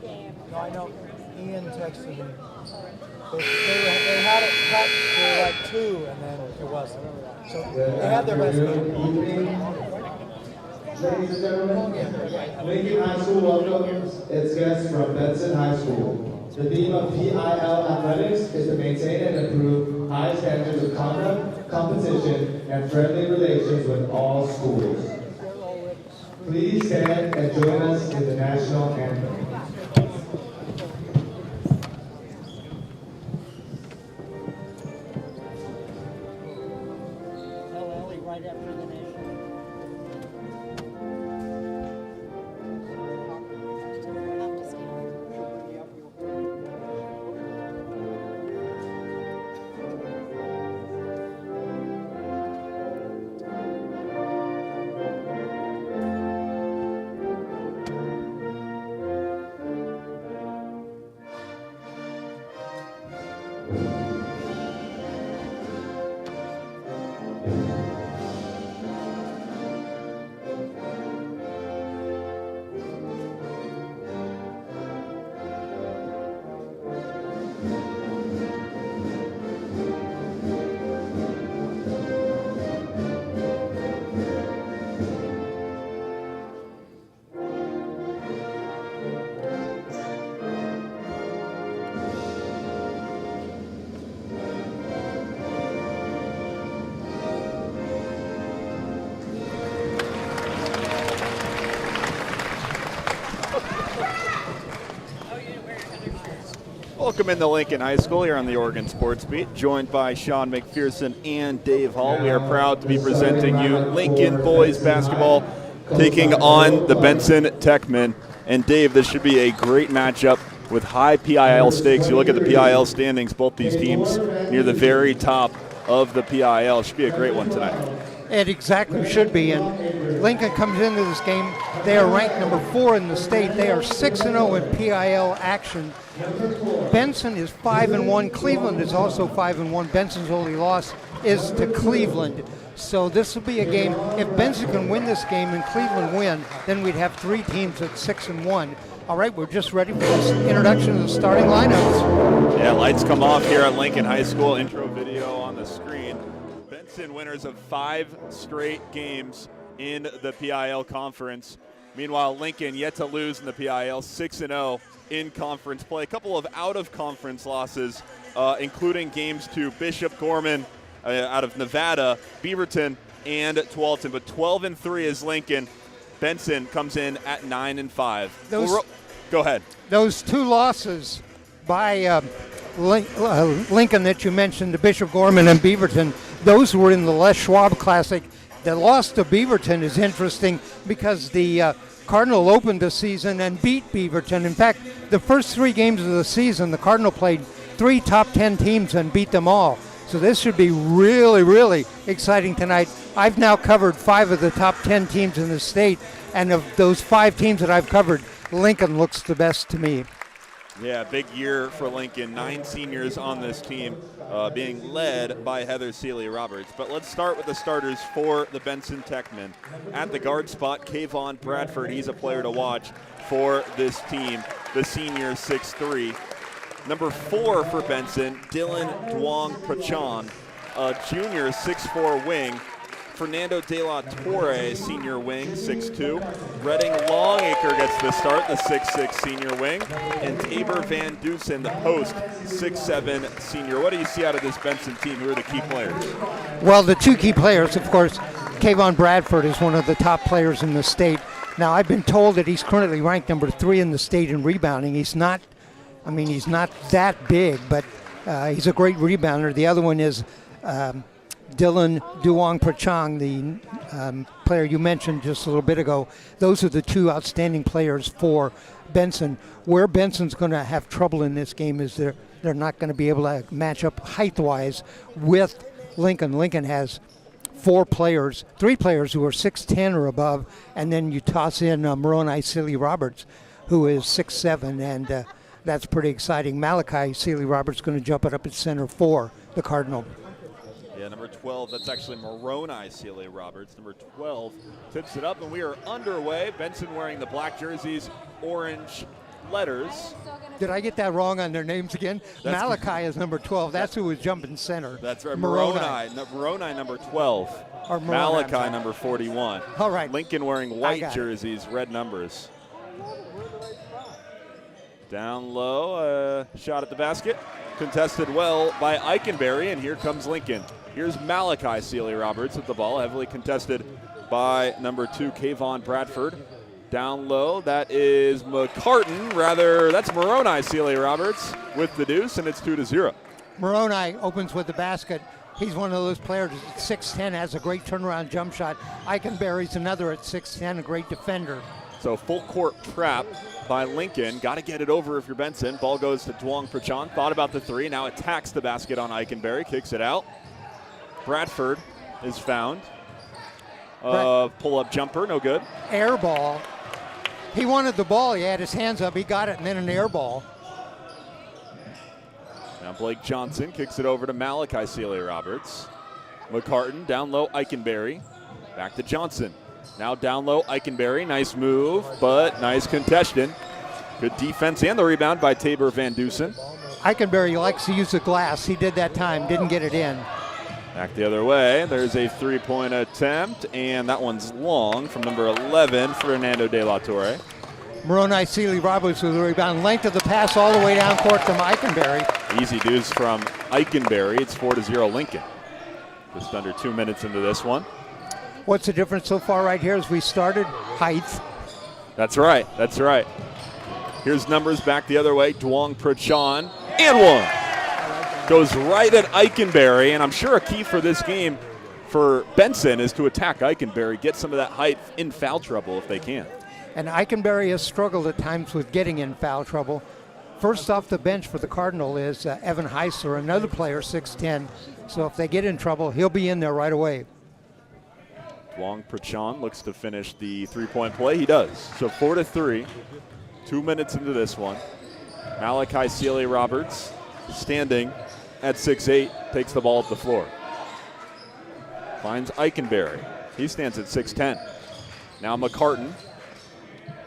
No, I know. Ian texted me. They had it cut for like 2, and then it wasn't. So they had their best game. Ladies and gentlemen, Lincoln High School welcomes its guests from Benson High School. The theme of PIL Athletics is to maintain and improve high standards of conduct, competition, and friendly relations with all schools. Please stand and join us in the national anthem. Right after the nation. Welcome into Lincoln High School here on the Oregon Sports Beat, joined by Sean McPherson and Dave Hall. We are proud to be presenting you Lincoln boys basketball taking on the Benson Techmen. And Dave, this should be a great matchup with high PIL stakes. You look at the PIL standings, both these teams near the very top of the PIL. It should be a great one tonight. It exactly should be. And Lincoln comes into this game. They are ranked number 4 in the state. They are 6-0 in PIL action. Benson is 5-1. Cleveland is also 5-1. Benson's only loss is to Cleveland. So this will be a game. If Benson can win this game and Cleveland win, then we'd have 3 teams at 6-1. All right, we're just ready for this introduction of the starting lineups. Yeah, lights come off here at Lincoln High School. Intro video on the screen. Benson winners of 5 straight games in the PIL conference. Meanwhile, Lincoln yet to lose in the PIL, 6-0 in conference play. A couple of out-of-conference losses, including games to Bishop Gorman out of Nevada, Beaverton, and Tualatin. But 12-3 is Lincoln. Benson comes in at 9-5. Go ahead. Those 2 losses by Lincoln that you mentioned, to Bishop Gorman and Beaverton, those were in the Les Schwab Classic. The loss to Beaverton is interesting because the Cardinal opened the season and beat Beaverton. In fact, the first 3 games of the season, the Cardinal played 3 top 10 teams and beat them all. So this should be really, really exciting tonight. I've now covered 5 of the top 10 teams in the state, and of those 5 teams that I've covered, Lincoln looks the best to me. Yeah, big year for Lincoln. 9 seniors on this team, being led by Heather Seeley-Roberts. But let's start with the starters for the Benson Techmen. At the guard spot, Kayvon Bradford. He's a player to watch for this team. The senior, 6'3". Number 4 for Benson, Dylan Duong Prachon, a junior, 6'4" wing. Fernando De La Torre, senior wing, 6'2". Redding Longacre gets the start, the 6'6" senior wing. And Tabor Van Dusen, the post, 6'7" senior. What do you see out of this Benson team? Who are the key players? Well, the 2 key players, of course, Kayvon Bradford is one of the top players in the state. Now, I've been told that he's currently ranked number 3 in the state in rebounding. He's not that big, but he's a great rebounder. The other one is Dylan Duong Prachong, the player you mentioned just a little bit ago. Those are the 2 outstanding players for Benson. Where Benson's going to have trouble in this game is they're not going to be able to match up height-wise with Lincoln. Lincoln has 3 players who are 6'10" or above, and then you toss in Moroni Seeley-Roberts, who is 6'7", and that's pretty exciting. Malachi Seeley-Roberts going to jump it up at center for the Cardinal. Yeah, number 12, that's actually Moroni Seeley-Roberts. Number 12 tips it up, and we are underway. Benson wearing the black jerseys, orange letters. Did I get that wrong on their names again? Malachi is number 12. That's who was jumping center. That's right. Moroni number 12. Or Moroni, Malachi number 41. All right. Lincoln wearing white jerseys, red numbers. Down low, shot at the basket. Contested well by Eikenberry, and here comes Lincoln. Here's Malachi Sealy-Roberts with the ball, heavily contested by number 2, Kayvon Bradford. Down low, that is McCartan, that's Moroni Sealy-Roberts with the deuce, and it's 2-0. Moroni opens with the basket. He's one of those players at 6'10", has a great turnaround jump shot. Eikenberry's another at 6'10", a great defender. So full court trap by Lincoln. Got to get it over if you're Benson. Ball goes to Duong Prachon. Thought about the three. Now attacks the basket on Eikenberry. Kicks it out. Bradford is found. Pull-up jumper. No good. Air ball. He wanted the ball. He had his hands up. He got it, and then an air ball. Now Blake Johnson kicks it over to Malachi Sealy-Roberts. McCartan down low. Eikenberry. Back to Johnson. Now down low, Eikenberry. Nice move, but nice contention. Good defense and the rebound by Tabor Van Dusen. Eikenberry likes to use the glass. He did that time, didn't get it in. Back the other way. There's a three-point attempt, and that one's long from number 11, Fernando De La Torre. Moroni Sealy-Roberts with the rebound. Length of the pass all the way down court from Eikenberry. Easy deuce from Eikenberry. It's 4-0 Lincoln. Just under 2 minutes into this one. What's the difference so far right here as we started? Height. That's right. That's right. Here's numbers back the other way. Duong Prachon. And one. Goes right at Eikenberry. And I'm sure a key for this game for Benson is to attack Eikenberry, get some of that height in foul trouble if they can. And Eikenberry has struggled at times with getting in foul trouble. First off the bench for the Cardinal is Evan Heisler, another player, 6'10". So if they get in trouble, he'll be in there right away. Duong Prachon looks to finish the three-point play. He does. So 4-3, 2 minutes into this one. Malachi Sealy-Roberts standing at 6'8", takes the ball up the floor. Finds Eikenberry. He stands at 6'10". Now McCartan.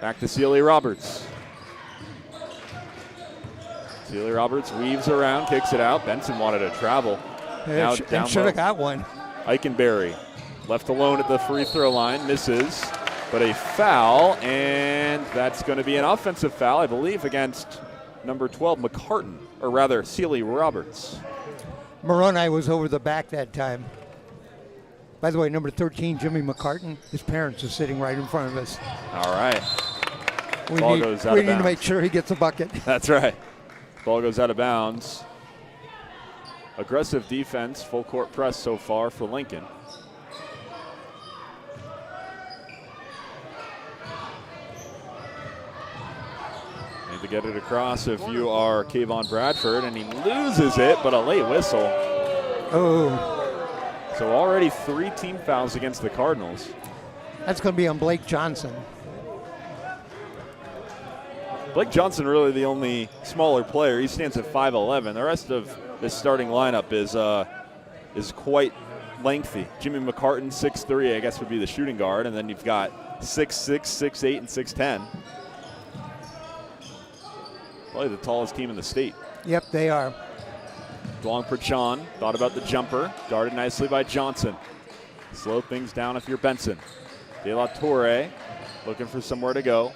Back to Sealy-Roberts. Sealy-Roberts weaves around, kicks it out. Benson wanted to travel. Now down should have got one. Eikenberry. Left alone at the free throw line, misses, but a foul, and that's going to be an offensive foul, I believe, against number 12, McCartan, or rather, Sealy-Roberts. Moroni was over the back that time. By the way, number 13, Jimmy McCartan, his parents are sitting right in front of us. All right. We need to make sure he gets a bucket. That's right. Ball goes out of bounds. Aggressive defense, full court press so far for Lincoln. To get it across if you are Kayvon Bradford, and he loses it, but a late whistle. Oh. So already 3 team fouls against the Cardinals. That's going to be on Blake Johnson. Blake Johnson really the only smaller player. He stands at 5'11". The rest of this starting lineup is quite lengthy. Jimmy McCartan, 6'3", I guess would be the shooting guard, and then you've got 6'6", 6'8", and 6'10". Probably the tallest team in the state. Yep, they are. Duong Prachon thought about the jumper. Guarded nicely by Johnson. Slow things down if you're Benson. De La Torre looking for somewhere to go.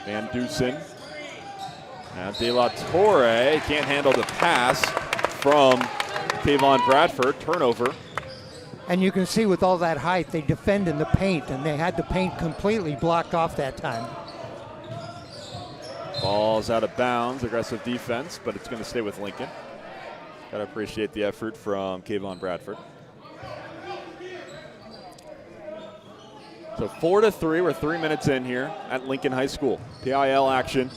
Van Dusen. Now De La Torre can't handle the pass from Kayvon Bradford. Turnover. And you can see with all that height, they defend in the paint, and they had the paint completely blocked off that time. Ball's out of bounds, aggressive defense, but it's going to stay with Lincoln. Got to appreciate the effort from Kayvon Bradford. So 4-3, we're 3 minutes in here at Lincoln High School. PIL action.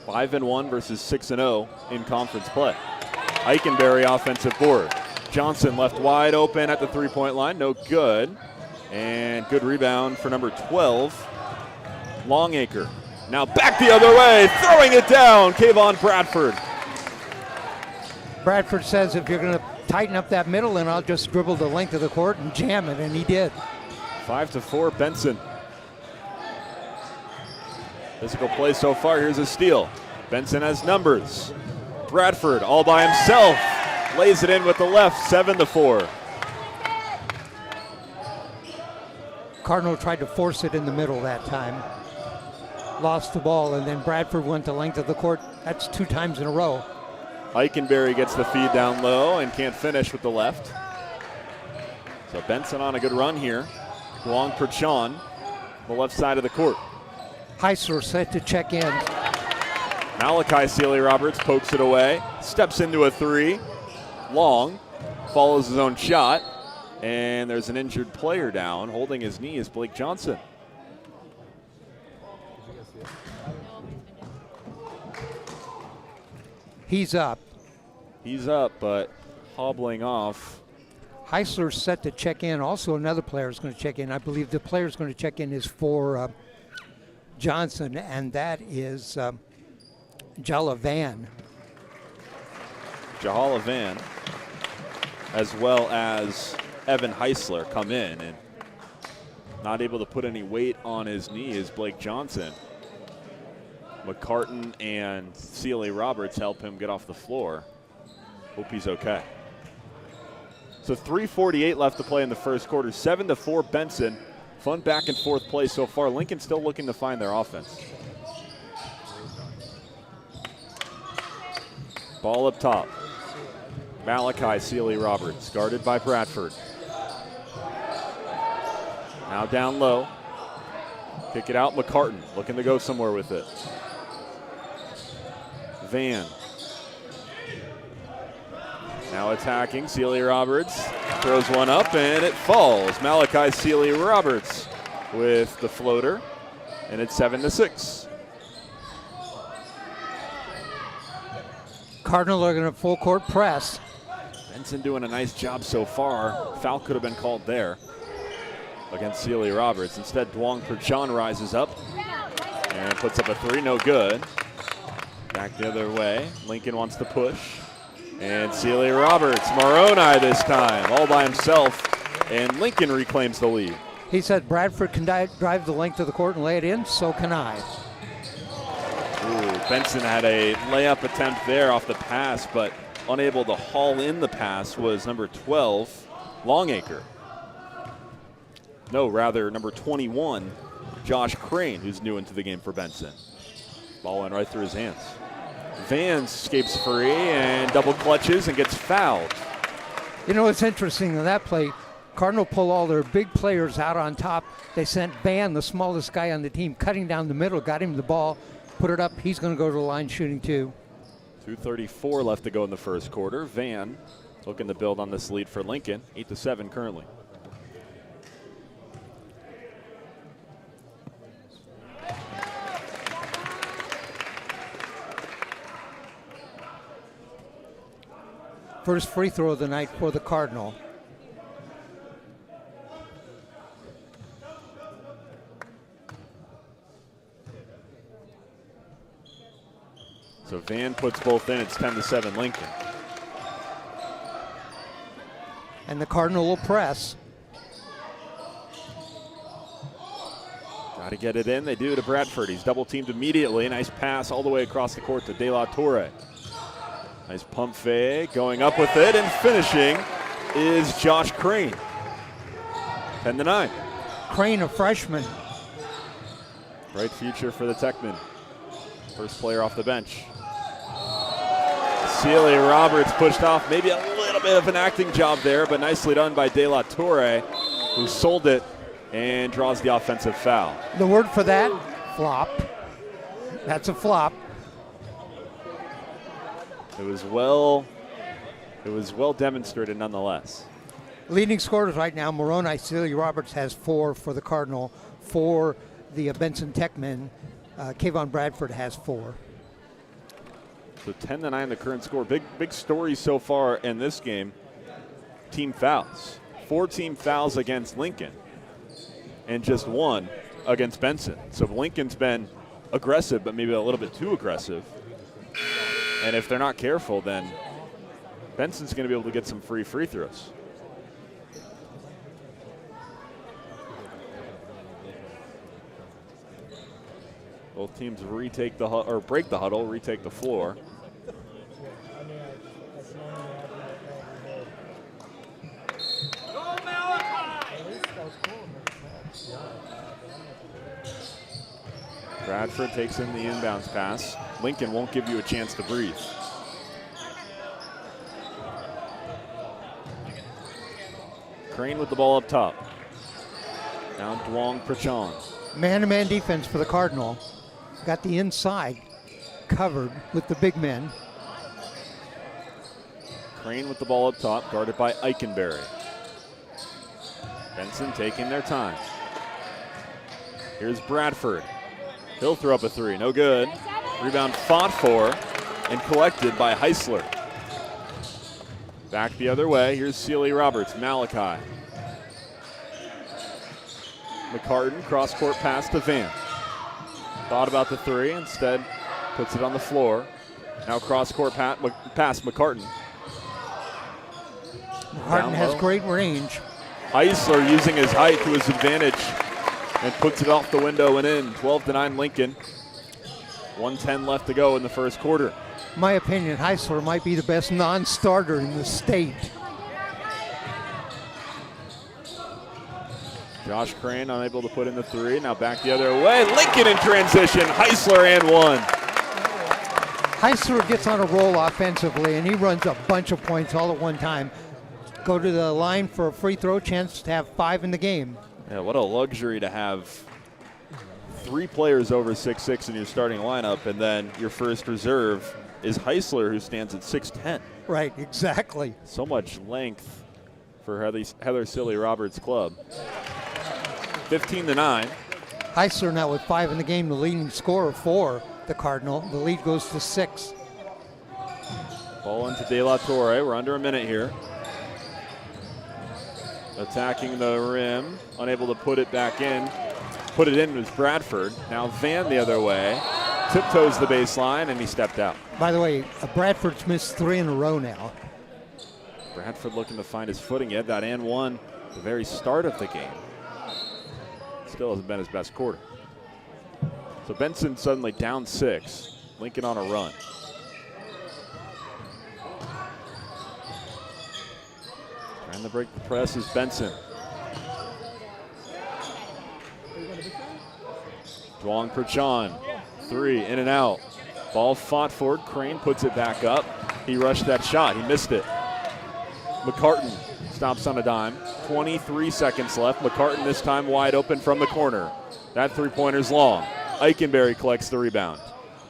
5-1 versus 6-0 in conference play. Eikenberry offensive board. Johnson left wide open at the three-point line, no good. And good rebound for number 12. Longacre. Now back the other way, throwing it down, Kayvon Bradford. Bradford says if you're going to tighten up that middle, then I'll just dribble the length of the court and jam it, and he did. 5-4 Benson. Physical play so far. Here's a steal. Benson has numbers. Bradford all by himself. Lays it in with the left, 7-4. Cardinal tried to force it in the middle that time. Lost the ball, and then Bradford went the length of the court. That's 2 times in a row. Eikenberry gets the feed down low and can't finish with the left. So Benson on a good run here. Long Perchon, the left side of the court. Heisler set to check in. Malachi Sealy-Roberts pokes it away, steps into a 3. Long, follows his own shot, and there's an injured player down. Holding his knee is Blake Johnson. He's up. He's up, but hobbling off. Heisler's set to check in. Also, another player is going to check in. I believe the player is going to check in is for Johnson, and that is Jala Van. Jahala Van, as well as Evan Heisler, come in, and not able to put any weight on his knee is Blake Johnson. McCartan and Sealy-Roberts help him get off the floor. Hope he's okay. So 3:48 left to play in the first quarter. 7-4 Benson. Fun back and forth play so far. Lincoln still looking to find their offense. Ball up top. Malachi Sealy-Roberts guarded by Bradford. Now down low. Kick it out, McCartan looking to go somewhere with it. Van. Now attacking, Sealy-Roberts throws one up and it falls. Malachi Sealy-Roberts with the floater, and it's 7-6. Cardinal are going to full court press. Benson doing a nice job so far. Foul could have been called there against Sealy-Roberts. Instead, Duong Perchon rises up and puts up a 3, no good. Back the other way, Lincoln wants to push. And Sealy-Roberts, Moroni this time, all by himself, and Lincoln reclaims the lead. He said Bradford can drive the length of the court and lay it in, so can I. Ooh, Benson had a layup attempt there off the pass, but unable to haul in the pass was number 12, Longacre. No, rather number 21, Josh Crane, who's new into the game for Benson. Ball went right through his hands. Van escapes free and double clutches and gets fouled. You know, it's interesting in that play, Cardinal pull all their big players out on top. They sent Van, the smallest guy on the team, cutting down the middle, got him the ball, put it up. He's going to go to the line shooting 2. 2:34 left to go in the first quarter. Van looking to build on this lead for Lincoln, 8-7 currently. First free throw of the night for the Cardinal. So Van puts both in. It's 10-7 Lincoln. And the Cardinal will press. Got to get it in. They do to Bradford. He's double teamed immediately. Nice pass all the way across the court to De La Torre. Nice pump fake, going up with it, and finishing is Josh Crane. 10-9. Crane, a freshman. Bright future for the Techmen. First player off the bench. Sealy-Roberts pushed off. Maybe a little bit of an acting job there, but nicely done by De La Torre, who sold it and draws the offensive foul. The word for that, flop. That's a flop. It was well demonstrated nonetheless. Leading scorers right now, Moroni Sealy-Roberts has 4 for the Cardinal. For the Benson Techmen, Kayvon Bradford has 4. So 10-9 the current score. Big story so far in this game. Team fouls. 4 team fouls against Lincoln and just 1 against Benson. So Lincoln's been aggressive, but maybe a little bit too aggressive. And if they're not careful, then Benson's going to be able to get some free throws. Both teams retake the or break the huddle, retake the floor. Bradford takes in the inbounds pass. Lincoln won't give you a chance to breathe. Crane with the ball up top. Now Duong Prachon. Man-to-man defense for the Cardinal. Got the inside covered with the big men. Crane with the ball up top, guarded by Eikenberry. Benson taking their time. Here's Bradford. He'll throw up a three, no good. Rebound fought for and collected by Heisler. Back the other way, here's Sealy Roberts, Malachi. McCartan, cross-court pass to Van. Thought about the three, instead puts it on the floor. Now cross-court pass McCartan. McCartan has great range. Heisler using his height to his advantage and puts it off the window and in. 12-9 Lincoln. 1:10 left to go in the first quarter. In my opinion, Heisler might be the best non-starter in the state. Josh Crane unable to put in the three. Now back the other way. Lincoln in transition. Heisler and one. Heisler gets on a roll offensively, and he runs a bunch of points all at one time. Go to the line for a free throw, chance to have 5 in the game. Yeah, what a luxury to have 3 players over 6'6" in your starting lineup, and then your first reserve is Heisler, who stands at 6'10". Right, exactly. So much length for Heather Sealy Roberts' club. 15-9. Heisler now with 5 in the game, the leading scorer for the Cardinal. The lead goes to 6. Ball into De La Torre. We're under a minute here. Attacking the rim, unable to put it back in. Put it in was Bradford. Now Van the other way. Tiptoes the baseline, and he stepped out. By the way, Bradford's missed 3 in a row now. Bradford looking to find his footing. He had that and one at the very start of the game. Still hasn't been his best quarter. So Benson suddenly down 6. Lincoln on a run. Trying to break the press is Benson. Duong Prachon. 3 in and out. Ball fought forward. Crane puts it back up. He rushed that shot. He missed it. McCartan stops on a dime. 23 seconds left. McCartan this time wide open from the corner. That three-pointer's long. Eikenberry collects the rebound.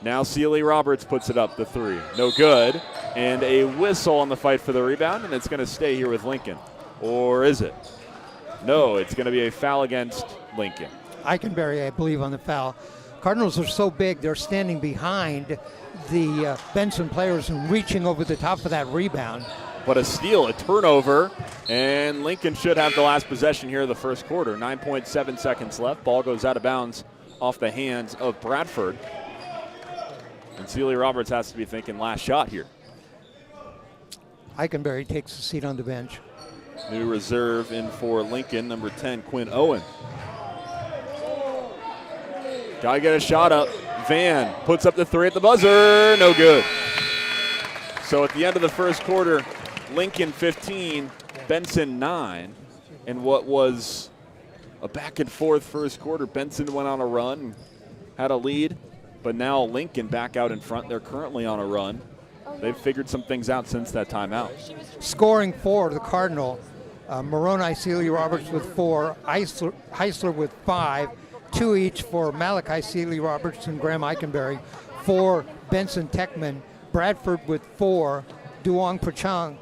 Now Sealy Roberts puts it up, the 3. No good. And a whistle on the fight for the rebound, and it's going to stay here with Lincoln. Or is it? No, it's going to be a foul against Lincoln. Eikenberry, I believe, on the foul. Cardinals are so big, they're standing behind the Benson players and reaching over the top of that rebound. But a steal, a turnover, and Lincoln should have the last possession here of the first quarter. 9.7 seconds left. Ball goes out of bounds off the hands of Bradford. And Sealy Roberts has to be thinking last shot here. Eikenberry takes a seat on the bench. New reserve in for Lincoln, number 10, Quinn Owen. Gotta get a shot up. Van puts up the 3 at the buzzer. No good. So at the end of the first quarter, Lincoln 15, Benson 9. And what was a back and forth first quarter, Benson went on a run, had a lead, but now Lincoln back out in front. They're currently on a run. They've figured some things out since that timeout. Scoring for the Cardinal, Moroni, Sealy Roberts with 4, Heisler with 5, 2 each for Malachi Sealy Roberts and Graham Eikenberry, 4 Benson Techmen, Bradford with 4, Duong Prachon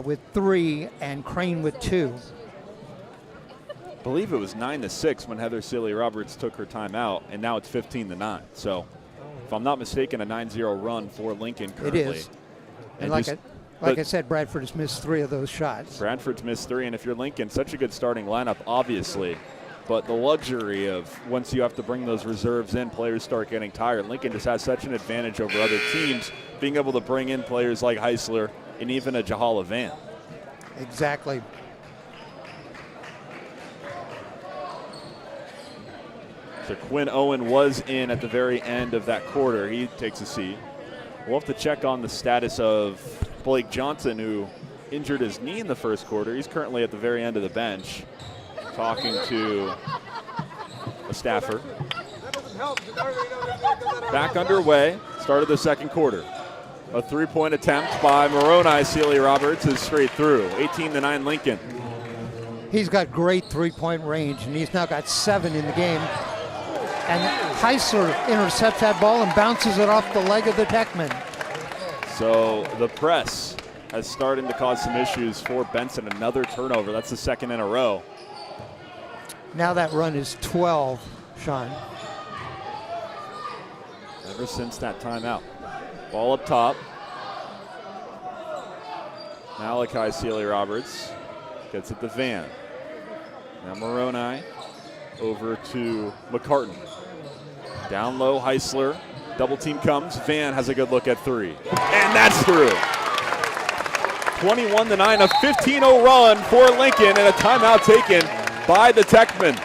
with 3, and Crane with 2. I believe it was 9-6 when Heather Sealy Roberts took her timeout, and now it's 15-9. So, if I'm not mistaken, a 9-0 run for Lincoln currently. It is. And like I said, Bradford has missed 3 of those shots. Bradford's missed 3, and if you're Lincoln, such a good starting lineup, obviously. But the luxury of once you have to bring those reserves in, players start getting tired. Lincoln just has such an advantage over other teams, being able to bring in players like Heisler and even a Jahala Van. Exactly. So Quinn Owen was in at the very end of that quarter. He takes a seat. We'll have to check on the status of Blake Johnson, who injured his knee in the first quarter. He's currently at the very end of the bench, talking to a staffer. Back underway, start of the second quarter. A three-point attempt by Moroni. Sealy Roberts is straight through. 18-9 Lincoln. He's got great three-point range, and he's now got 7 in the game. And Heisler intercepts that ball and bounces it off the leg of the Techmen. So the press has started to cause some issues for Benson. Another turnover. That's the second in a row. Now that run is 12, Sean. Ever since that timeout. Ball up top. Malachi Sealy Roberts gets it to Van. Now Moroni over to McCartan. Down low, Heisler. Double team comes. Van has a good look at 3. And that's through. 21-9, a 15-0 run for Lincoln, and a timeout taken by the Techmen.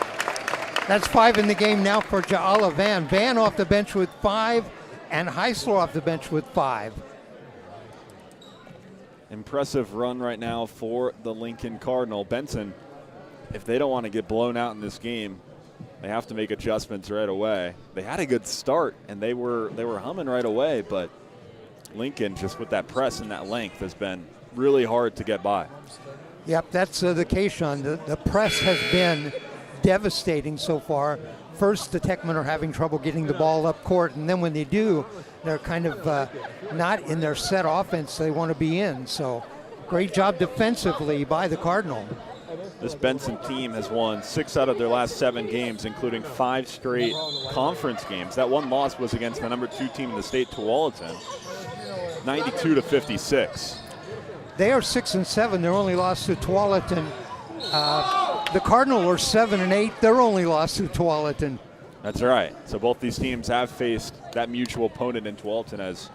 That's 5 in the game now for Ja'ala Van. Van off the bench with 5, and Heisler off the bench with 5. Impressive run right now for the Lincoln Cardinal. Benson, if they don't want to get blown out in this game, they have to make adjustments right away. They had a good start, and they were humming right away, but Lincoln, just with that press and that length, has been really hard to get by. Yep, that's the case, Sean. The press has been devastating so far. First, the Techmen are having trouble getting the ball up court, and then when they do, they're kind of not in their set offense they want to be in. So great job defensively by the Cardinal. This Benson team has won 6 out of their last 7 games, including 5 straight conference games. That one loss was against the number 2 team in the state, Tualatin, 92-56. They are 6-7. Their only loss to Tualatin. The Cardinals are 7-8. Their only loss to Tualatin. That's right. So both these teams have faced that mutual opponent in Tualatin as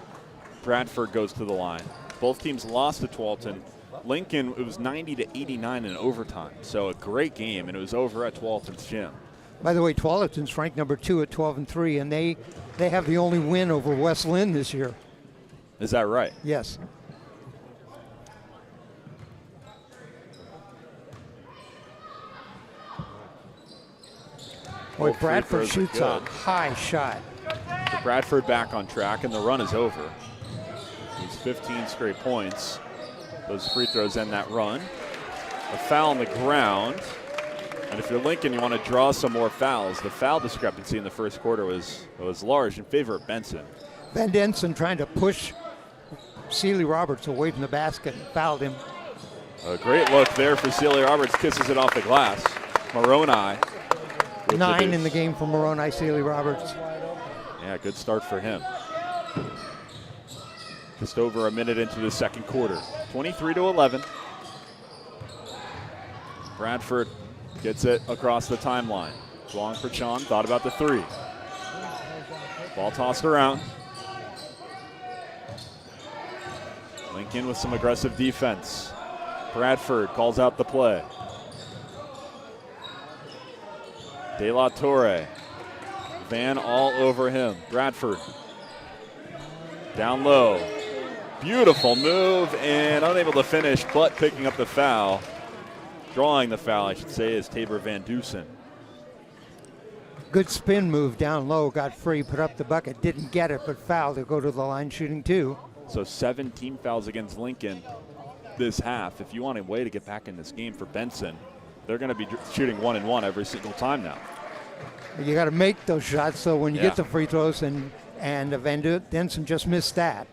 Bradford goes to the line. Both teams lost to Tualatin. Lincoln, it was 90-89 in overtime. So a great game, and it was over at Tualatin's gym. By the way, Tualatin's ranked number 2 at 12-3, and they have the only win over West Lynn this year. Is that right? Yes. Boy, Bradford shoots a high shot. So Bradford back on track, and the run is over. He's 15 straight points. Those free throws end that run. A foul on the ground. And if you're Lincoln, you want to draw some more fouls. The foul discrepancy in the first quarter was large in favor of Benson. Van Denson trying to push Sealy Roberts away from the basket and fouled him. A great look there for Sealy Roberts. Kisses it off the glass. Moroni. 9 in the game for Moroni Sealy Roberts. Yeah, good start for him. Just over a minute into the second quarter. 23-11. Bradford gets it across the timeline. Long for Chon, thought about the 3. Ball tossed around. Lincoln with some aggressive defense. Bradford calls out the play. De La Torre. Van all over him. Bradford. Down low. Beautiful move and unable to finish, but picking up the foul. Drawing the foul, I should say, is Tabor Van Dusen. Good spin move down low, got free, put up the bucket, didn't get it, but fouled to go to the line shooting 2. So 7 team fouls against Lincoln this half. If you want a way to get back in this game for Benson, they're going to be shooting 1-1 every single time now. You got to make those shots, so when you get the free throws, and Van Denson just missed that.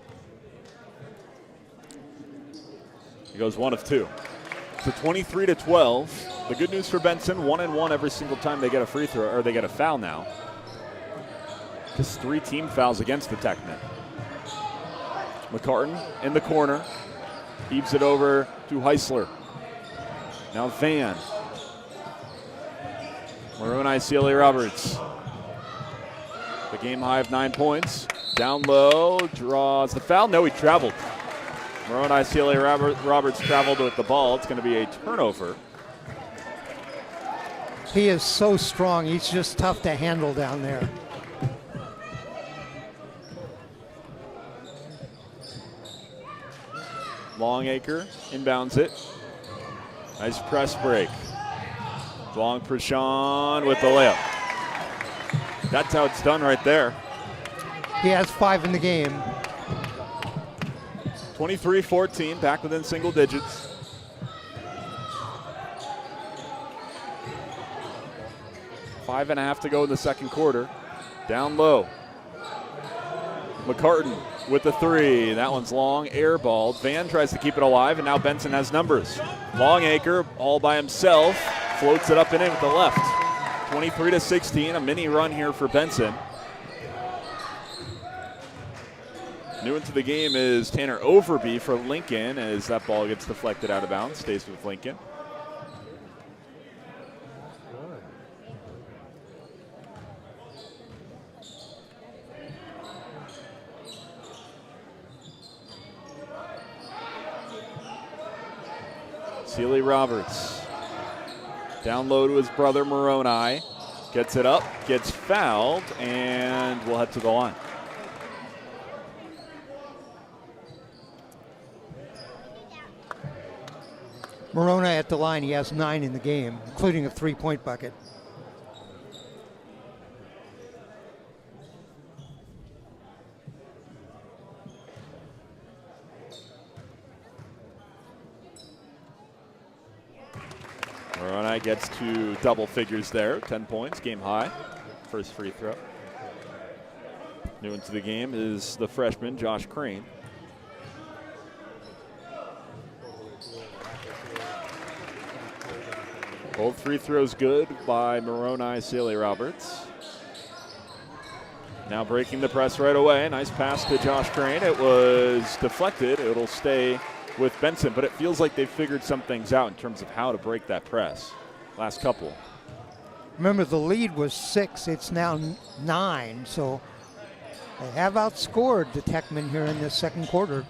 He goes 1 of 2. So 23-12. The good news for Benson, 1-1 every single time they get a free throw, or they get a foul now. Just 3 team fouls against the Techmen. McCartan in the corner. Heaves it over to Heisler. Now Van. Moroni Sealy Roberts. The game high of 9 points. Down low, draws the foul. No, he traveled. Moroni Sealy Roberts traveled with the ball. It's going to be a turnover. He is so strong. He's just tough to handle down there. Longacre inbounds it. Nice press break. Long Prashant with the layup. That's how it's done right there. He has 5 in the game. 23-14, back within single digits. Five and a half to go in the second quarter. Down low. McCartan with the 3. That one's long, airballed. Van tries to keep it alive, and now Benson has numbers. Longacre all by himself, floats it up and in with the left. 23-16, a mini run here for Benson. New into the game is Tanner Overby for Lincoln as that ball gets deflected out of bounds, stays with Lincoln. Sealy Roberts down low to his brother Moroni, gets it up, gets fouled, and we'll head to the line. Moroni at the line, he has 9 in the game, including a 3-point bucket. Moroni gets to double figures there, 10 points, game high. First free throw. New into the game is the freshman, Josh Crane. Both free throws good by Moroni, Sealy Roberts. Now breaking the press right away. Nice pass to Josh Crane. It was deflected. It'll stay with Benson, but it feels like they've figured some things out in terms of how to break that press. Last couple. Remember, the lead was 6. It's now 9, so they have outscored the Techmen here in this second quarter.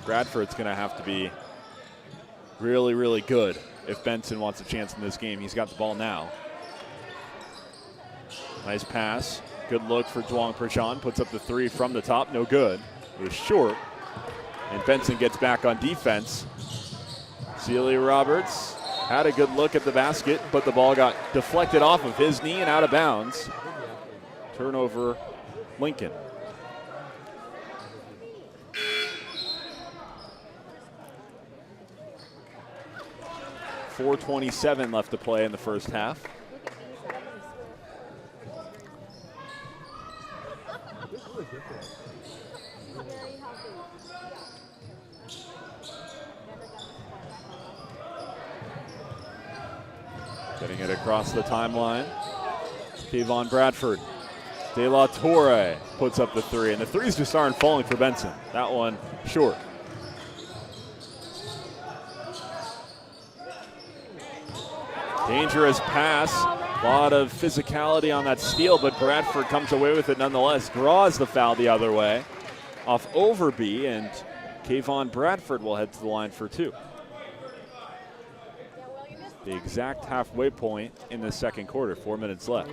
Bradford's going to have to be really, really good if Benson wants a chance in this game. He's got the ball now. Nice pass. Good look for Duong Prashant. Puts up the 3 from the top. No good. It was short. And Benson gets back on defense. Sealy Roberts had a good look at the basket, but the ball got deflected off of his knee and out of bounds. Turnover, Lincoln. .427 left to play in the first half. Getting it across the timeline. Kayvon Bradford. De La Torre puts up the 3, and the 3s just aren't falling for Benson. That one short. Dangerous pass. A lot of physicality on that steal, but Bradford comes away with it nonetheless. Draws the foul the other way off Overby, and Kayvon Bradford will head to the line for 2. The exact halfway point in the second quarter, 4 minutes left.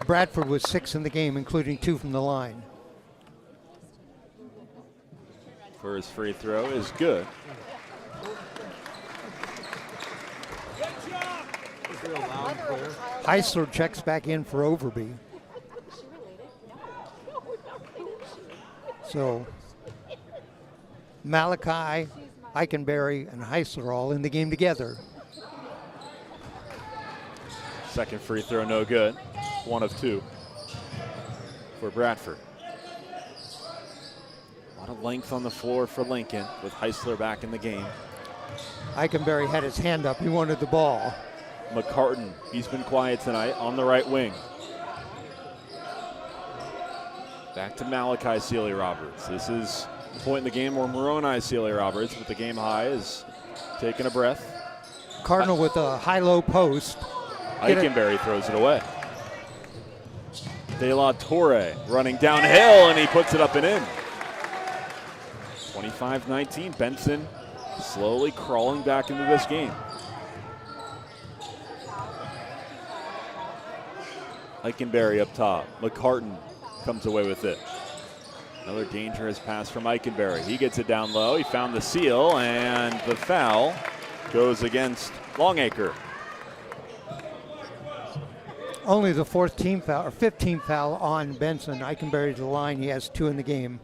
Bradford was 6 in the game, including 2 from the line. First free throw is good. Heisler checks back in for Overby. So Malachi, Eikenberry, and Heisler all in the game together. Second free throw, no good. 1 of 2 for Bradford. A lot of length on the floor for Lincoln with Heisler back in the game. Eikenberry had his hand up. He wanted the ball. McCartan, he's been quiet tonight on the right wing. Back to Malachi Sealy Roberts. This is the point in the game where Moroni Sealy Roberts with the game high is taking a breath. Cardinal with a high-low post. Eikenberry throws it away. De La Torre running downhill, and he puts it up and in. 25-19, Benson slowly crawling back into this game. Eikenberry up top. McCartan comes away with it. Another dangerous pass from Eikenberry. He gets it down low. He found the seal, and the foul goes against Longacre. Only the 4th team foul, or 5th team foul on Benson. Eikenberry's the line. He has 2 in the game.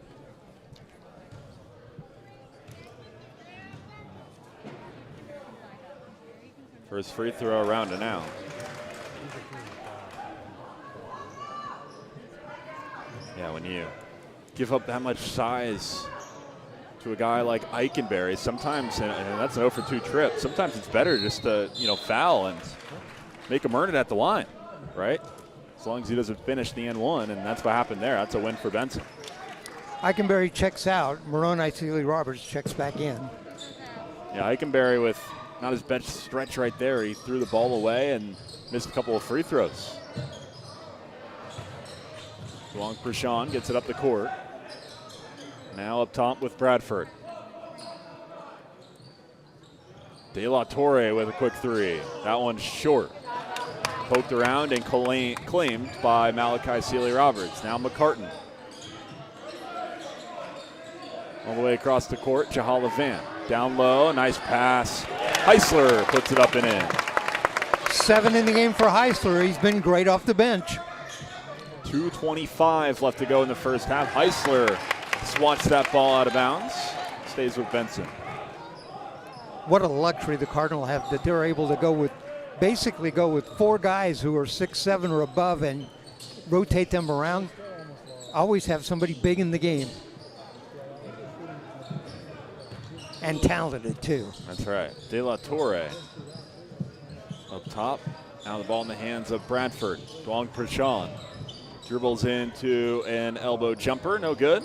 First free throw around and out. Yeah, when you give up that much size to a guy like Eikenberry, sometimes, and that's an 0 for 2 trip, sometimes it's better just to, foul and make him earn it at the line, right? As long as he doesn't finish the N1, and that's what happened there. That's a win for Benson. Eikenberry checks out. Moroni Sealy Roberts checks back in. Yeah, Eikenberry with not his best stretch right there. He threw the ball away and missed a couple of free throws. Long Prashant gets it up the court. Now up top with Bradford. De La Torre with a quick 3. That one's short. Poked around and claimed by Malachi Sealy Roberts. Now McCartan. All the way across the court, Jahala Van. Down low, nice pass. Heisler puts it up and in. 7 in the game for Heisler. He's been great off the bench. 2:25 left to go in the first half. Heisler swats that ball out of bounds. Stays with Benson. What a luxury the Cardinals have that they're able to basically go with 4 guys who are 6'7" or above and rotate them around. Always have somebody big in the game. And talented too. That's right. De La Torre up top. Now the ball in the hands of Bradford. Duong Prashant dribbles into an elbow jumper. No good.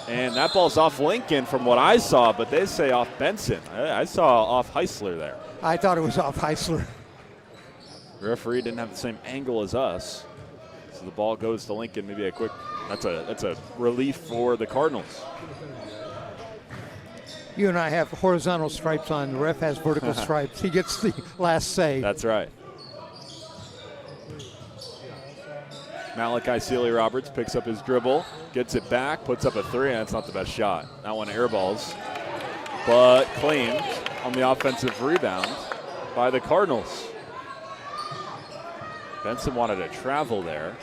And that ball's off Lincoln from what I saw, but they say off Benson. I saw off Heisler there. I thought it was off Heisler. The referee didn't have the same angle as us. So the ball goes to Lincoln. Maybe a quick, that's a relief for the Cardinals. You and I have horizontal stripes on. The ref has vertical stripes. He gets the last say. That's right. Malachi Sealy Roberts picks up his dribble, gets it back, puts up a 3, and that's not the best shot. That one airballs, but claimed on the offensive rebound by the Cardinals. Benson wanted to travel there.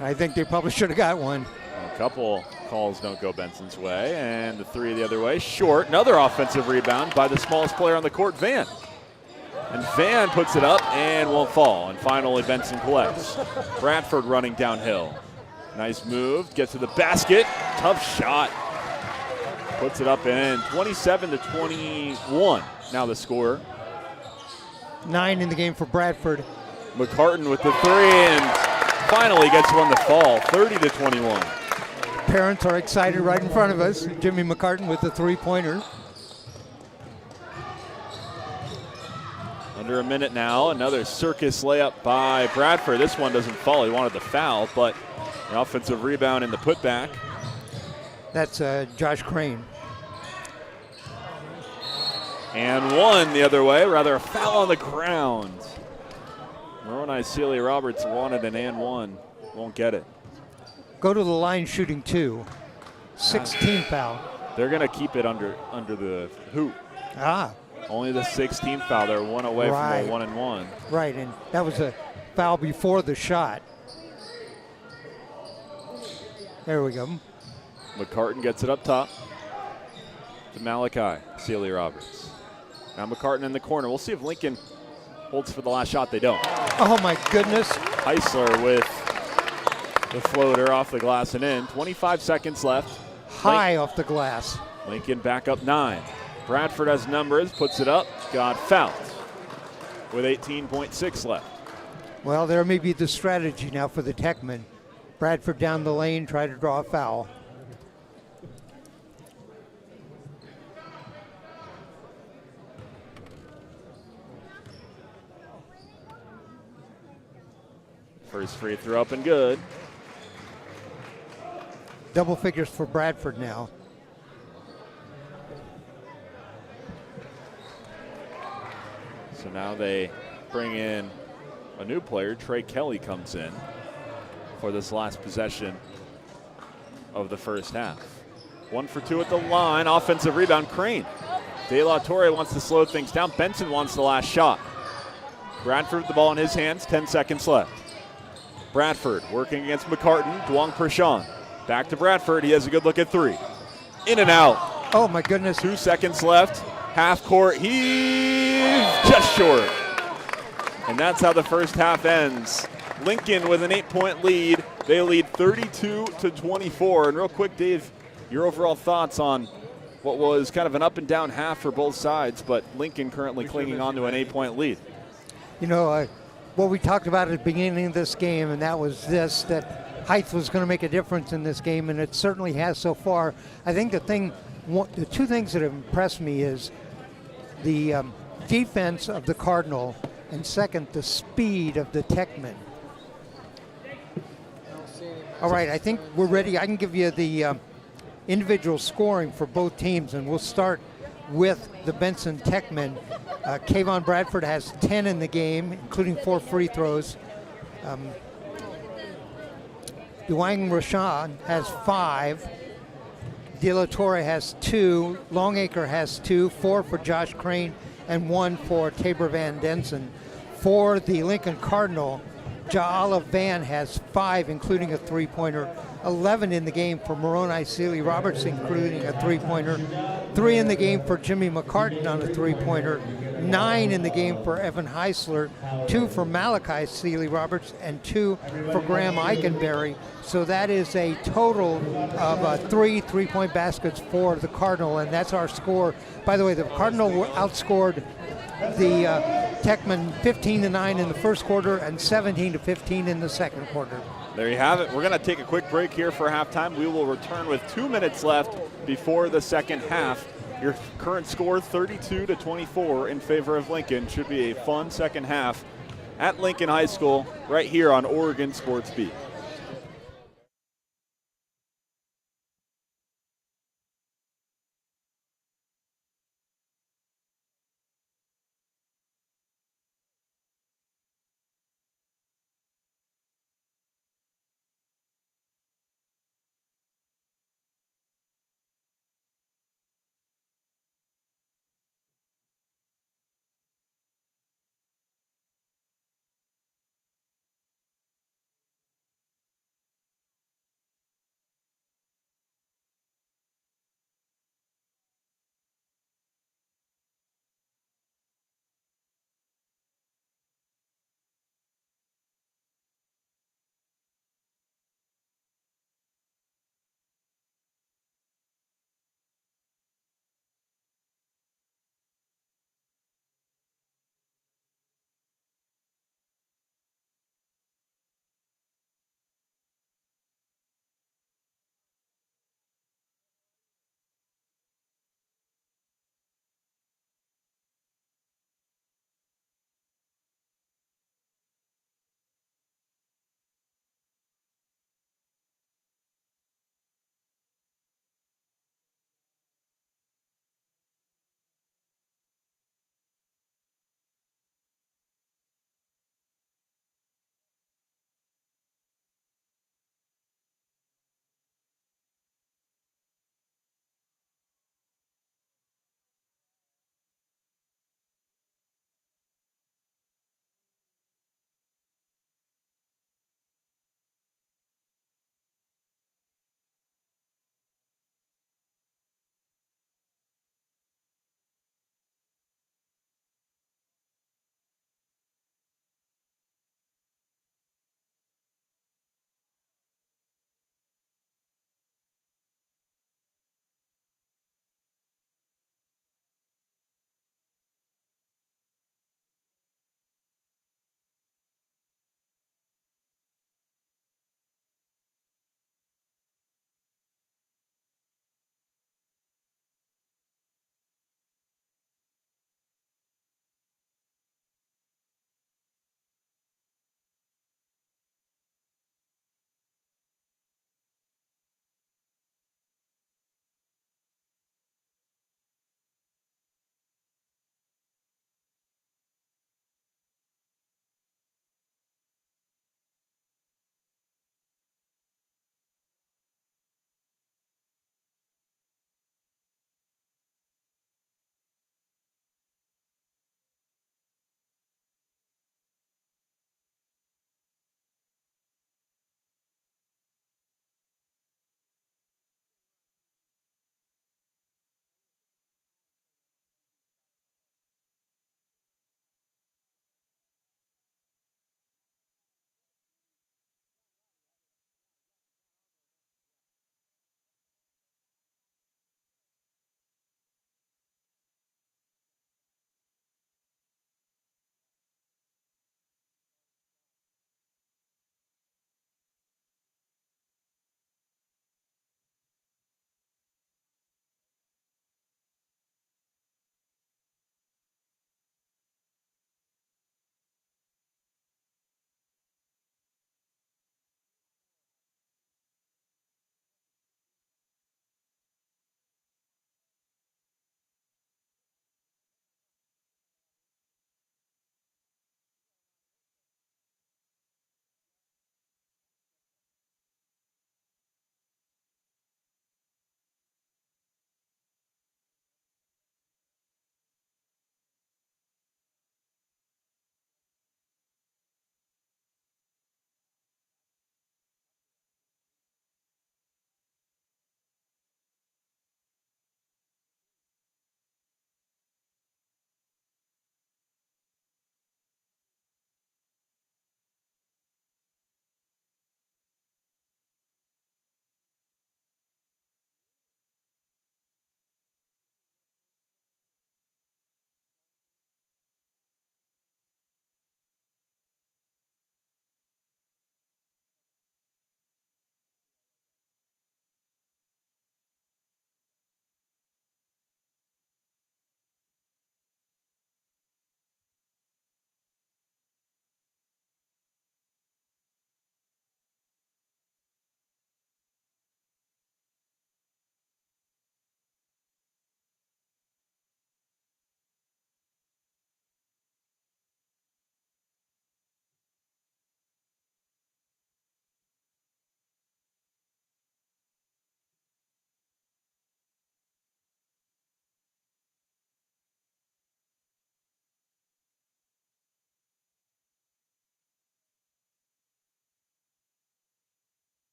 I think they probably should have got one. A couple calls don't go Benson's way, and the 3 the other way. Short, another offensive rebound by the smallest player on the court, Van. And Van puts it up and won't fall, and finally Benson collects. Bradford running downhill. Nice move, gets to the basket, tough shot. Puts it up and 27-21. Now the score. 9 in the game for Bradford. McCartan with the 3 and finally gets one to fall, 30-21. Parents are excited right in front of us. Jimmy McCartan with the 3-pointer. Under a minute now, another circus layup by Bradford. This one doesn't fall, he wanted the foul, but an offensive rebound in the putback. That's Josh Crane. And one the other way, rather a foul on the ground. Moroni Sealy Roberts wanted an and one, won't get it. Go to the line shooting 2. 16 foul. They're gonna keep it under the hoop. Ah. Only the 16th foul. They're one away from a 1-and-1. Right, and that was a foul before the shot. There we go. McCartan gets it up top to Malachi Sealy Roberts. Now McCartan in the corner. We'll see if Lincoln holds for the last shot. They don't. Oh my goodness. Heisler with the floater off the glass and in. 25 seconds left. High off the glass. Lincoln back up 9. Bradford has numbers, puts it up, got fouled with 18.6 left. Well, there may be the strategy now for the Techmen. Bradford down the lane, try to draw a foul. First free throw up and good. Double figures for Bradford now. So now they bring in a new player. Trey Kelly comes in for this last possession of the first half. 1 for 2 at the line. Offensive rebound, Crane. De La Torre wants to slow things down. Benson wants the last shot. Bradford with the ball in his hands, 10 seconds left. Bradford working against McCartan, Duong Prashant. Back to Bradford, he has a good look at 3. In and out. Oh my goodness. 2 seconds left, half court, he's just short. And that's how the first half ends. Lincoln with an 8-point lead. They lead 32-24. And real quick, Dave, your overall thoughts on what was kind of an up and down half for both sides, but Lincoln currently clinging on to an 8-point lead. You know, what we talked about at the beginning of this game, and that was this, that height was going to make a difference in this game, and it certainly has so far. I think the two things that have impressed me is the defense of the Cardinal, and second, the speed of the Techmen. All right, I think we're ready. I can give you the individual scoring for both teams, and we'll start with the Benson Techmen. Kayvon Bradford has 10 in the game, including 4 free throws. Duang Rashan has 5. De La Torre has 2. Longacre has 2. 4 for Josh Crane and 1 for Tabor Van Denson. For the Lincoln Cardinal, Ja'ala Van has 5, including a 3-pointer. 11 in the game for Moroni Sealy Roberts, including a 3-pointer. 3 in the game for Jimmy McCartan on a 3-pointer. 9 in the game for Evan Heisler. 2 for Malachi Sealy Roberts, and 2 for Graham Eikenberry. So that is a total of 3 3-point baskets for the Cardinal, and that's our score. By the way, the Cardinal outscored the Techmen 15-9 in the first quarter and 17-15 in the second quarter. There you have it. We're going to take a quick break here for halftime. We will return with 2 minutes left before the second half. Your current score, 32-24 in favor of Lincoln. Should be a fun second half at Lincoln High School right here on Oregon Sports Beat.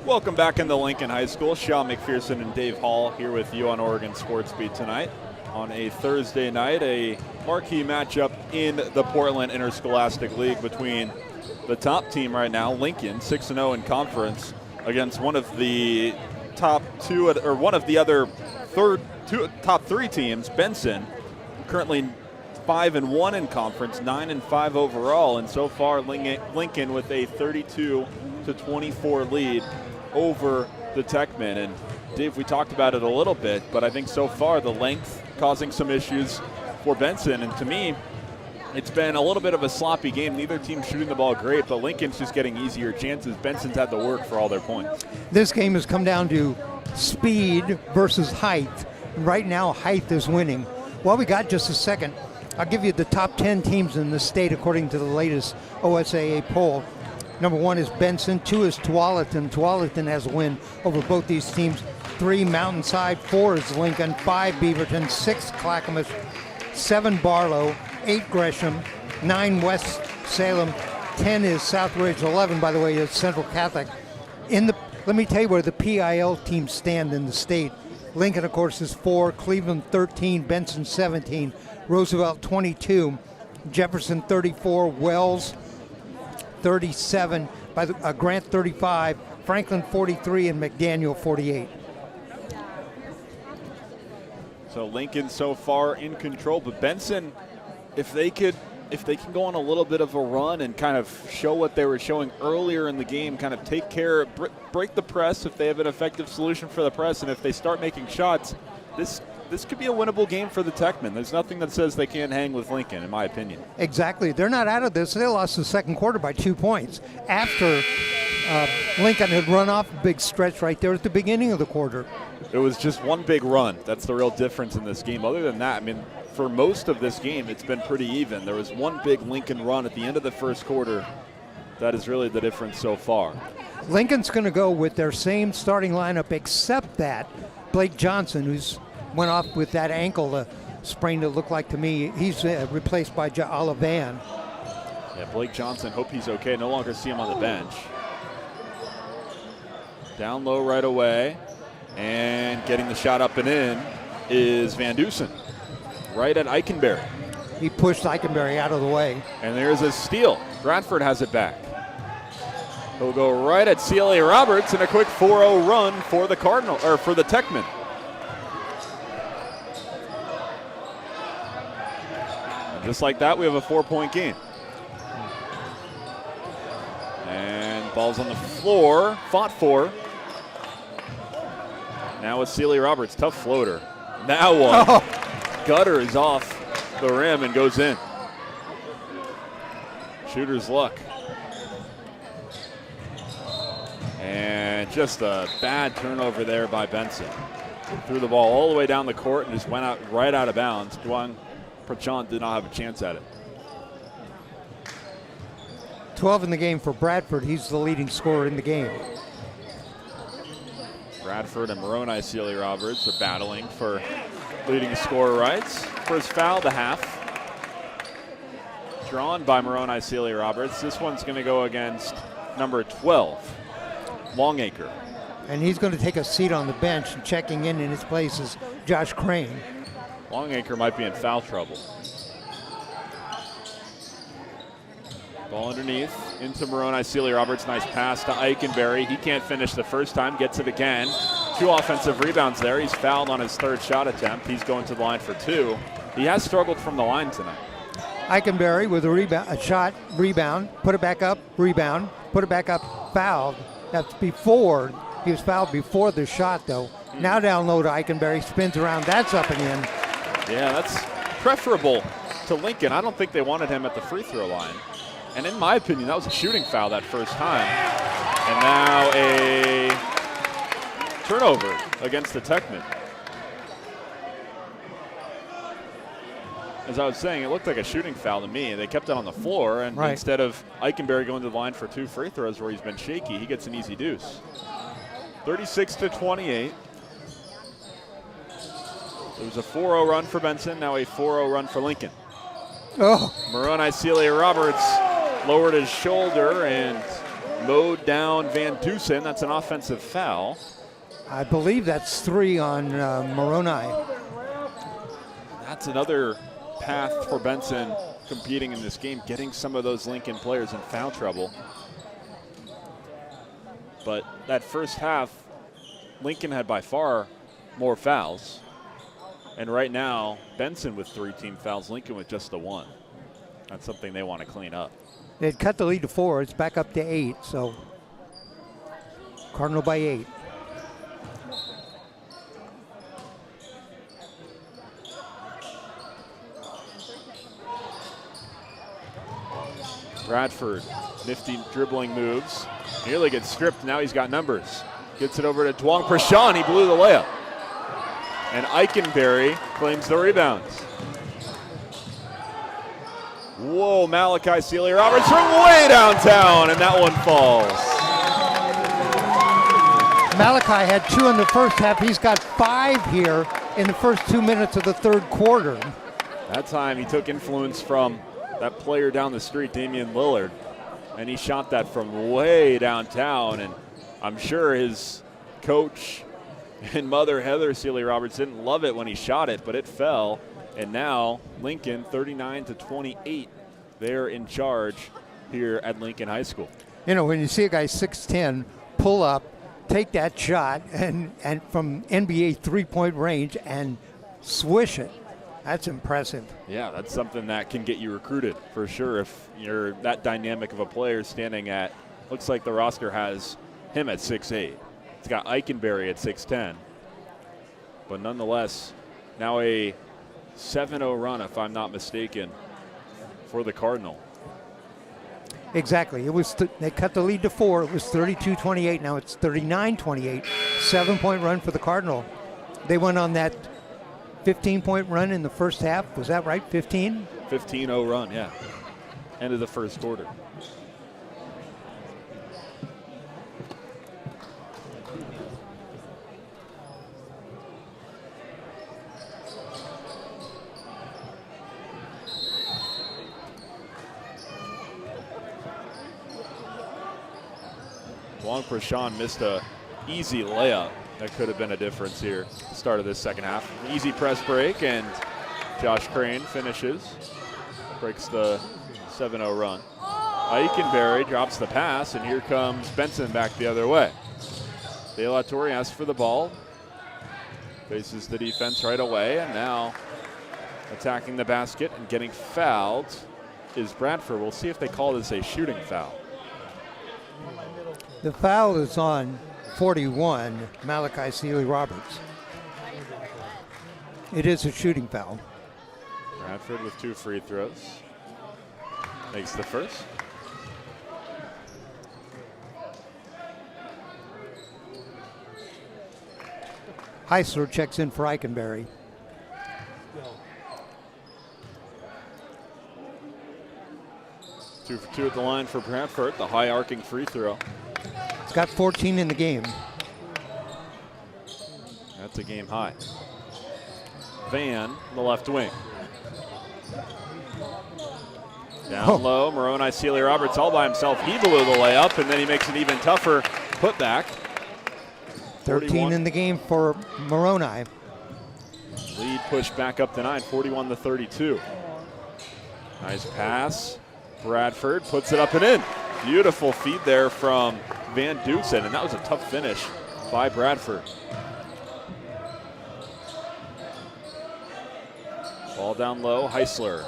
Welcome back into Lincoln High School. Sean McPherson and Dave Hall here with you on Oregon Sports Beat tonight. On a Thursday night, a marquee matchup in the Portland Interscholastic League between the top team right now, Lincoln, 6-0 in conference, against one of the top two, or one of the other top three teams, Benson, currently 5-1 in conference, 9-5 overall, and so far Lincoln with a 32-24 lead over the Techmen. And Dave, we talked about it a little bit, but I think so far the length causing some issues for Benson. And to me, it's been a little bit of a sloppy game. Neither team shooting the ball great, but Lincoln's just getting easier chances. Benson's had to work for all their points. This game has come down to speed versus height. Right now, height is winning. Well, we got just a second. I'll give you the top 10 teams in the state according to the latest OSAA poll. Number 1 is Benson, 2 is Tualatin. Tualatin has a win over both these teams. 3, Mountainside, 4 is Lincoln, 5, Beaverton, 6, Clackamas, 7, Barlow, 8, Gresham, 9, West Salem, 10 is Southridge, 11, by the way, is Central Catholic. Let me tell you where the PIL teams stand in the state. Lincoln, of course, is 4, Cleveland 13, Benson 17, Roosevelt 22, Jefferson 34, Wells 37, Grant 35, Franklin 43, and McDaniel 48. So Lincoln so far in control, but Benson, if they can go on a little bit of a run and kind of show what they were showing earlier in the game, kind of take care, break the press if they have an effective solution for the press, and if they start making shots, this could be a winnable game for the Techmen. There's nothing that says they can't hang with Lincoln, in my opinion. Exactly. They're not out of this. They lost the second quarter by 2 points after Lincoln had run off a big stretch right there at the beginning of the quarter. It was just one big run. That's the real difference in this game. Other than that, I mean, for most of this game, it's been pretty even. There was one big Lincoln run at the end of the first quarter. That is really the difference so far. Lincoln's going to go with their same starting lineup, except that Blake Johnson, who's went off with that ankle sprain, it looked like to me, he's replaced by Olivan. Yeah, Blake Johnson, hope he's okay. No longer see him on the bench. Down low right away, and getting the shot up and in is Van Dusen, right at Eichenberry. He pushed Eichenberry out of the way. And there's a steal. Bradford has it back. He'll go right at CLA Roberts, and a quick 4-0 run for the for the Techmen. And just like that, we have a 4-point game. And ball's on the floor, fought for. Now with CLA Roberts, tough floater. Now one. Oh. Gutter is off the rim and goes in. Shooter's luck. And just a bad turnover there by Benson. Threw the ball all the way down the court and just went out right out of bounds. Duan Prachant did not have a chance at it. 12 in the game for Bradford. He's the leading scorer in the game. Bradford and Moroni Sealy Roberts are battling for leading scorer rights. First foul, the half. Drawn by Moroni Sealy Roberts. This one's going to go against number 12, Longacre. And he's going to take a seat on the bench, and checking in his place is Josh Crane. Longacre might be in foul trouble. Ball underneath into Moroni Sealy Roberts. Nice pass to Eichenberry. He can't finish the first time, gets it again. 2 offensive rebounds there. He's fouled on his third shot attempt. He's going to the line for 2. He has struggled from the line tonight. Eichenberry with a shot, rebound, put it back up, rebound, put it back up, fouled. That's before, he was fouled before the shot though. Now down low to Eichenberry, spins around, that's up and in. Yeah, that's preferable to Lincoln. I don't think they wanted him at the free throw line. And in my opinion, that was a shooting foul that first time. And now a turnover against the Techmen. As I was saying, it looked like a shooting foul to me. They kept it on the floor, and instead of Eichenberry going to the line for 2 free throws where he's been shaky, he gets an easy deuce. 36-28. It was a 4-0 run for Benson, now a 4-0 run for Lincoln. Oh. Moroni Celia Roberts lowered his shoulder and mowed down Van Dusen. That's an offensive foul. I believe that's 3 on Moroni. That's another path for Benson competing in this game, getting some of those Lincoln players in foul trouble. But that first half, Lincoln had by far more fouls. And right now, Benson with 3 team fouls, Lincoln with just the 1. That's something they want to clean up. They'd cut the lead to 4. It's back up to 8. So Cardinal by 8. Bradford, nifty dribbling moves. Nearly gets stripped. Now he's got numbers. Gets it over to Duong Prashant. He blew the layup. And Eikenberry claims the rebounds. Whoa, Malachi Sealy-Roberts from way downtown, and that one falls. Malachi had 2 in the first half. He's got 5 here in the first 2 minutes of the third quarter. That time he took influence from that player down the street, Damian Lillard, and he shot that from way downtown. And I'm sure his coach and mother, Heather Sealy-Roberts, didn't love it when he shot it, but it fell. And now Lincoln 39-28. They're in charge here at Lincoln High School. You know, when you see a guy 6'10", pull up, take that shot, and from NBA three-point range and swish it, that's impressive. Yeah, that's something that can get you recruited for sure if you're that dynamic of a player standing at, looks like the roster has him at 6'8". It's got Eikenberry at 6'10". But nonetheless, now a 7-0 run, if I'm not mistaken, for the Cardinal. Exactly. It was they cut the lead to 4. It was 32-28. Now it's 39-28. 7-point run for the Cardinal. They went on that 15-point run in the first half. Was that right? 15? 15-0 run, yeah. End of the first quarter. Duong Prashant missed a easy layup. That could have been a difference here. Start of this second half. Easy press break, and Josh Crane finishes. Breaks the 7-0 run. Eikenberry drops the pass, and here comes Benson back the other way. De La Torre asks for the ball. Faces the defense right away, and now attacking the basket and getting fouled is Bradford. We'll see if they call this a shooting foul. The foul is on 41, Malachi Sealy-Roberts. It is a shooting foul. Bradford with 2 free throws. Makes the first. Heisler checks in for Eikenberry. Two for 2 at the line for Bradford, the high arcing free throw. It's got 14 in the game. That's a game high. Van, the left wing. Down low, Moroni Sealy-Roberts all by himself. He blew the layup, and then he makes an even tougher putback. 13 in the game for Moroni. Lead pushed back up to 9, 41-32. Nice pass. Bradford puts it up and in. Beautiful feed there from Van Dusen, and that was a tough finish by Bradford. Ball down low, Heisler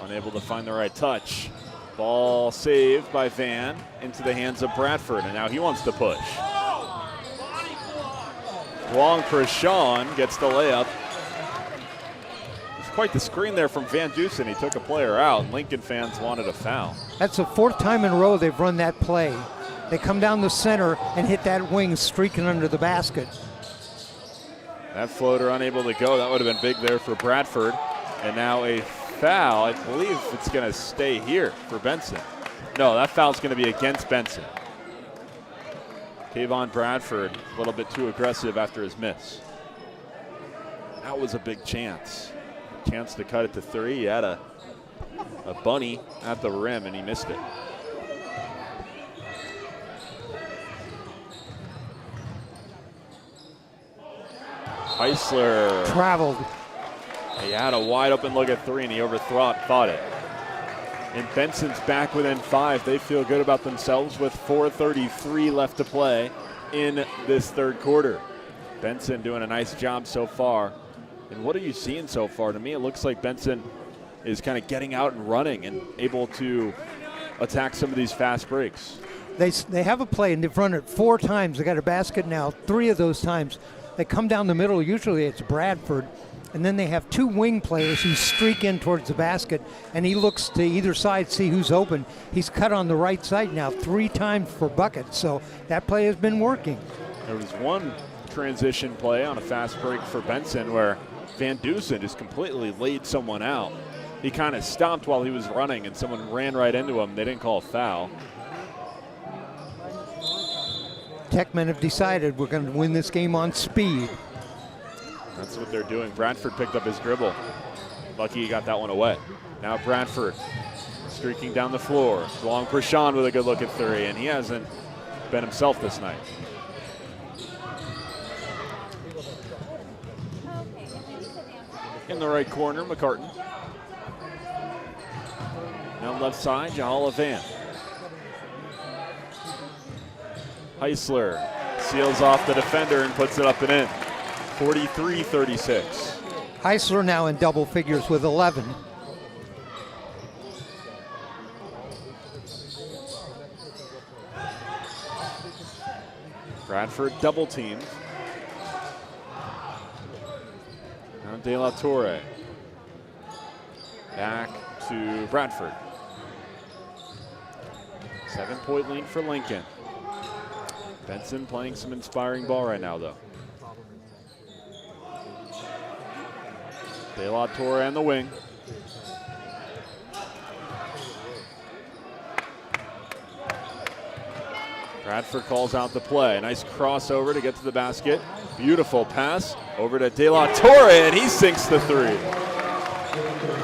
unable to find the right touch. Ball saved by Van into the hands of Bradford, and now he wants to push. Duong Prashant gets the layup. It's quite the screen there from Van Dusen. He took a player out, and Lincoln fans wanted a foul. That's the 4th time in a row they've run that play. They come down the center and hit that wing streaking under the basket. That floater unable to go. That would have been big there for Bradford. And now a foul. I believe it's going to stay here for Benson. No, that foul's going to be against Benson. Kayvon Bradford a little bit too aggressive after his miss. That was a big chance. Chance to cut it to 3. He had a bunny at the rim, and he missed it. Heisler. Traveled. He had a wide open look at 3 and he overthought it. And Benson's back within 5. They feel good about themselves with 4:33 left to play in this third quarter. Benson doing a nice job so far. And what are you seeing so far? To me, it looks like Benson is kind of getting out and running and able to attack some of these fast breaks. They have a play, and they've run it 4 times. They got a basket now. 3 of those times, they come down the middle. Usually it's Bradford. And then they have 2 wing players who streak in towards the basket, and he looks to either side, see who's open. He's cut on the right side now 3 times for buckets, so that play has been working. There was one transition play on a fast break for Benson where Van Dusen just completely laid someone out. He kind of stopped while he was running, and someone ran right into him. They didn't call a foul. Techmen have decided we're going to win this game on speed. That's what they're doing. Bradford picked up his dribble. Lucky he got that one away. Now Bradford streaking down the floor. Long Prashant with a good look at 3, and he hasn't been himself this night. In the right corner, McCartan. Now left side, Jahala Van. Heisler seals off the defender and puts it up and in. 43-36. Heisler now in double figures with 11. Bradford double teamed. Now De La Torre. Back to Bradford. 7-point lead for Lincoln. Benson playing some inspiring ball right now, though. De La Torre on the wing. Bradford calls out the play. Nice crossover to get to the basket. Beautiful pass over to De La Torre, and he sinks the 3.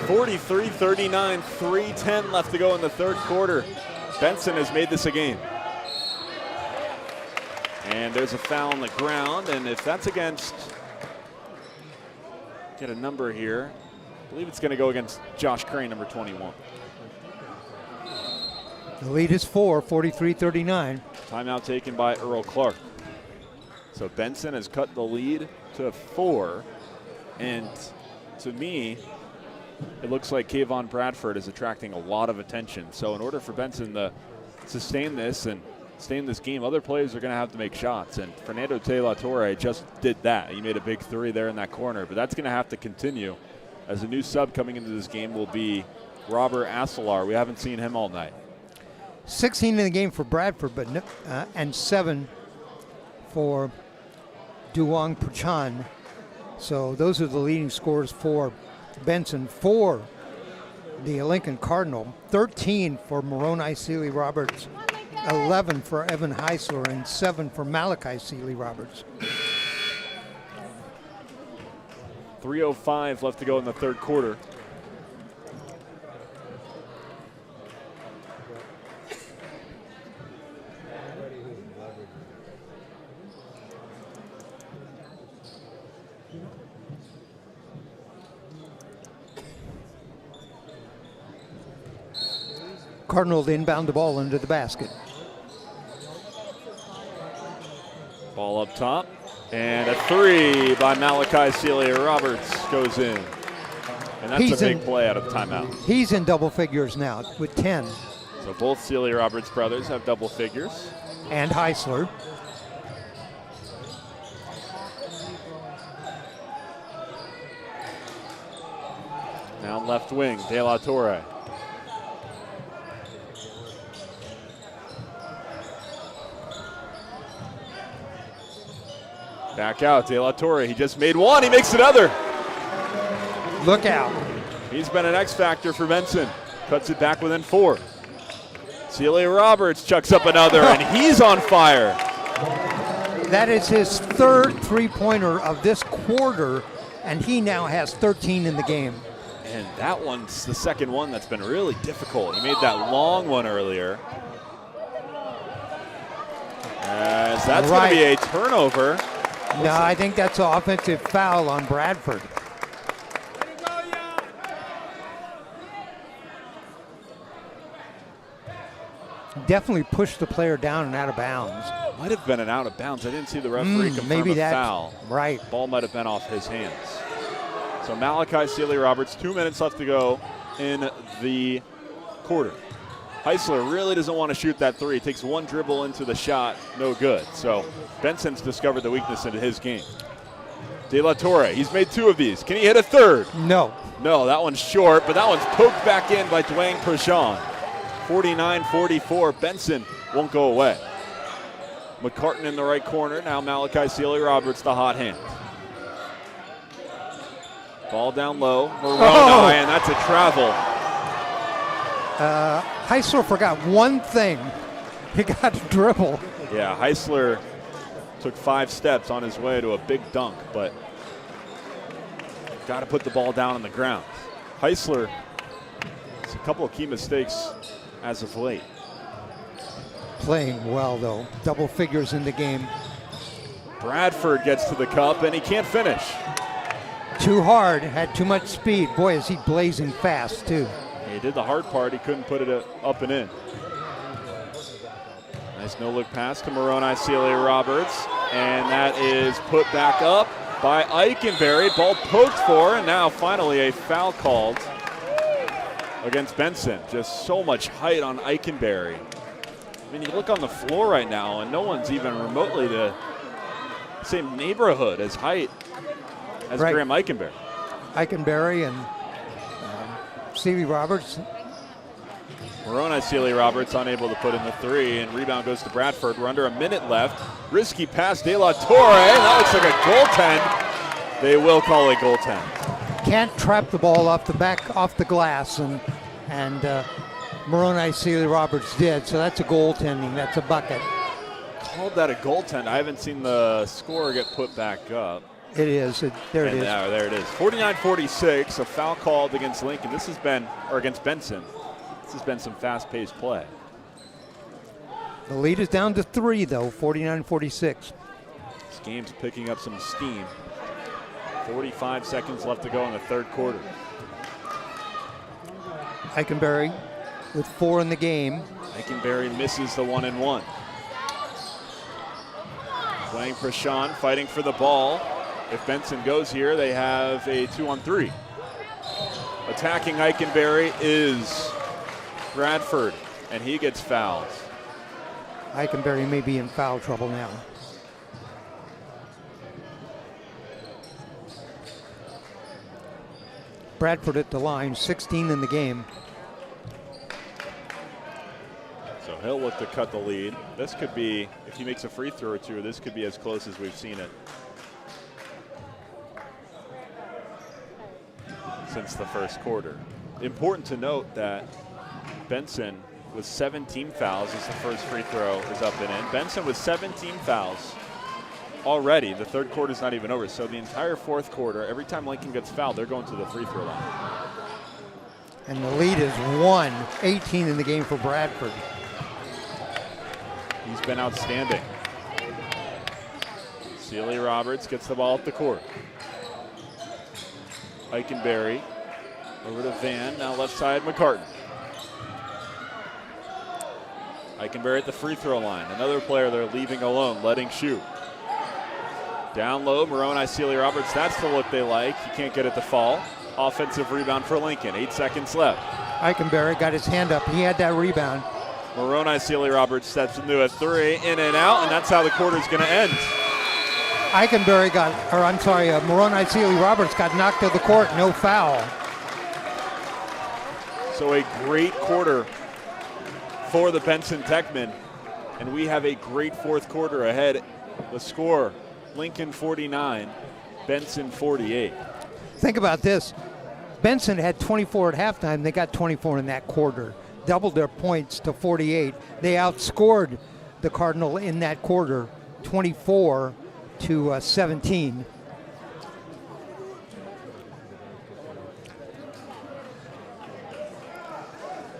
43-39, 3:10 left to go in the third quarter. Benson has made this a game. And there's a foul on the ground, and if that's against, get a number here, I believe it's going to go against Josh Crane, number 21. The lead is 4, 43-39. Timeout taken by Earl Clark. So Benson has cut the lead to 4, and to me, it looks like Kayvon Bradford is attracting a lot of attention. So in order for Benson to sustain this and stay in this game, other players are going to have to make shots, and Fernando De La Torre just did that. He made a big 3 there in that corner, but that's going to have to continue, as a new sub coming into this game will be Robert Asalar. We haven't seen him all night. 16 in the game for Bradford, but and 7 for Duong Prachan. So those are the leading scores for Benson. 4 the Lincoln Cardinal, 13 for Moroni Sealy Roberts, 11 for Evan Heisler, and 7 for Malachi Sealy Roberts. 3:05 left to go in the third quarter. Cardinals inbound the ball into the basket. Ball up top, and a 3 by Malachi Celia Roberts goes in. And that's a big play out of timeout. He's in double figures now with 10. So both Celia Roberts brothers have double figures. And Heisler. Now left wing, De La Torre. Back out, De La Torre. He just made 1. He makes another. Look out. He's been an X factor for Benson. Cuts it back within 4. Celia Roberts chucks up another, and he's on fire. That is his 3rd three-pointer of this quarter, and he now has 13 in the game. And that one's the second one that's been really difficult. He made that long one earlier. As that's going to be a turnover. No, I think that's an offensive foul on Bradford. Definitely pushed the player down and out of bounds. Might have been an out of bounds. I didn't see the referee confirm maybe a that, foul. Right. Ball might have been off his hands. So Malachi Sealy-Roberts, 2 minutes left to go in the quarter. Heisler really doesn't want to shoot that three. Takes one dribble into the shot, no good. So Benson's discovered the weakness in his game. De La Torre, he's made 2 of these. Can he hit a third? No. No, that one's short, but that one's poked back in by Dwayne Prashon. 49-44, Benson won't go away. McCartan in the right corner, now Malachi Sealy-Roberts, the hot hand. Ball down low, Moroni, and that's a travel. Heisler forgot one thing. He got to dribble. Yeah, Heisler took 5 steps on his way to a big dunk, but got to put the ball down on the ground. Heisler, it's a couple of key mistakes as of late. Playing well, though. Double figures in the game. Bradford gets to the cup, and he can't finish. Too hard, had too much speed. Boy, is he blazing fast, too. He did the hard part. He couldn't put it up and in. Nice no-look pass to Moroni Sealy-Roberts, and that is put back up by Eichenberry. Ball poked for, and now finally a foul called against Benson. Just so much height on Eichenberry. I mean, you look on the floor right now, and no one's even remotely the same neighborhood as height as right. Graham Eichenberry. Eichenberry and Sealy-Roberts. Moroni Sealy-Roberts unable to put in the three, and rebound goes to Bradford. We're under a minute left. Risky pass, De La Torre. That looks like a goaltend. They will call a goaltend. Can't trap the ball off the glass, and Moroni Sealy-Roberts did. So that's a goaltending. That's a bucket. Called that a goaltend. I haven't seen the score get put back up. It is. There it is. There it is. 49-46. A foul called against Lincoln. This has been, or against Benson. This has been some fast-paced play. The lead is down to 3, though. 49-46. This game's picking up some steam. 45 seconds left to go in the third quarter. Eichenberry with 4 in the game. Eichenberry misses the 1-and-1. Playing Prashon, fighting for the ball. If Benson goes here, they have a 2-on-3. Attacking Eichenberry is Bradford, and he gets fouled. Eichenberry may be in foul trouble now. Bradford at the line, 16 in the game. So he'll look to cut the lead. This could be, if he makes a free throw or two, this could be as close as we've seen it since the first quarter. Important to note that Benson with 17 fouls as the first free throw is up and in. Benson with 17 fouls already. The third quarter is not even over. So the entire fourth quarter, every time Lincoln gets fouled, they're going to the free throw line. And the lead is 1, 18 in the game for Bradford. He's been outstanding. Sealy-Roberts gets the ball up the court. Eichenberry over to Van, now left side McCartan. Eichenberry at the free throw line. Another player they're leaving alone, letting shoot. Down low, Moroni Sealy-Roberts, that's the look they like. He can't get it to fall. Offensive rebound for Lincoln, 8 seconds left. Eichenberry got his hand up, he had that rebound. Moroni Sealy-Roberts steps into a 3, in and out, and that's how the quarter's gonna end. Moroni Sealy-Roberts got knocked to the court, no foul. So a great quarter for the Benson Techmen, and we have a great fourth quarter ahead. The score, Lincoln 49, Benson 48. Think about this. Benson had 24 at halftime. They got 24 in that quarter. Doubled their points to 48. They outscored the Cardinal in that quarter, 24-17.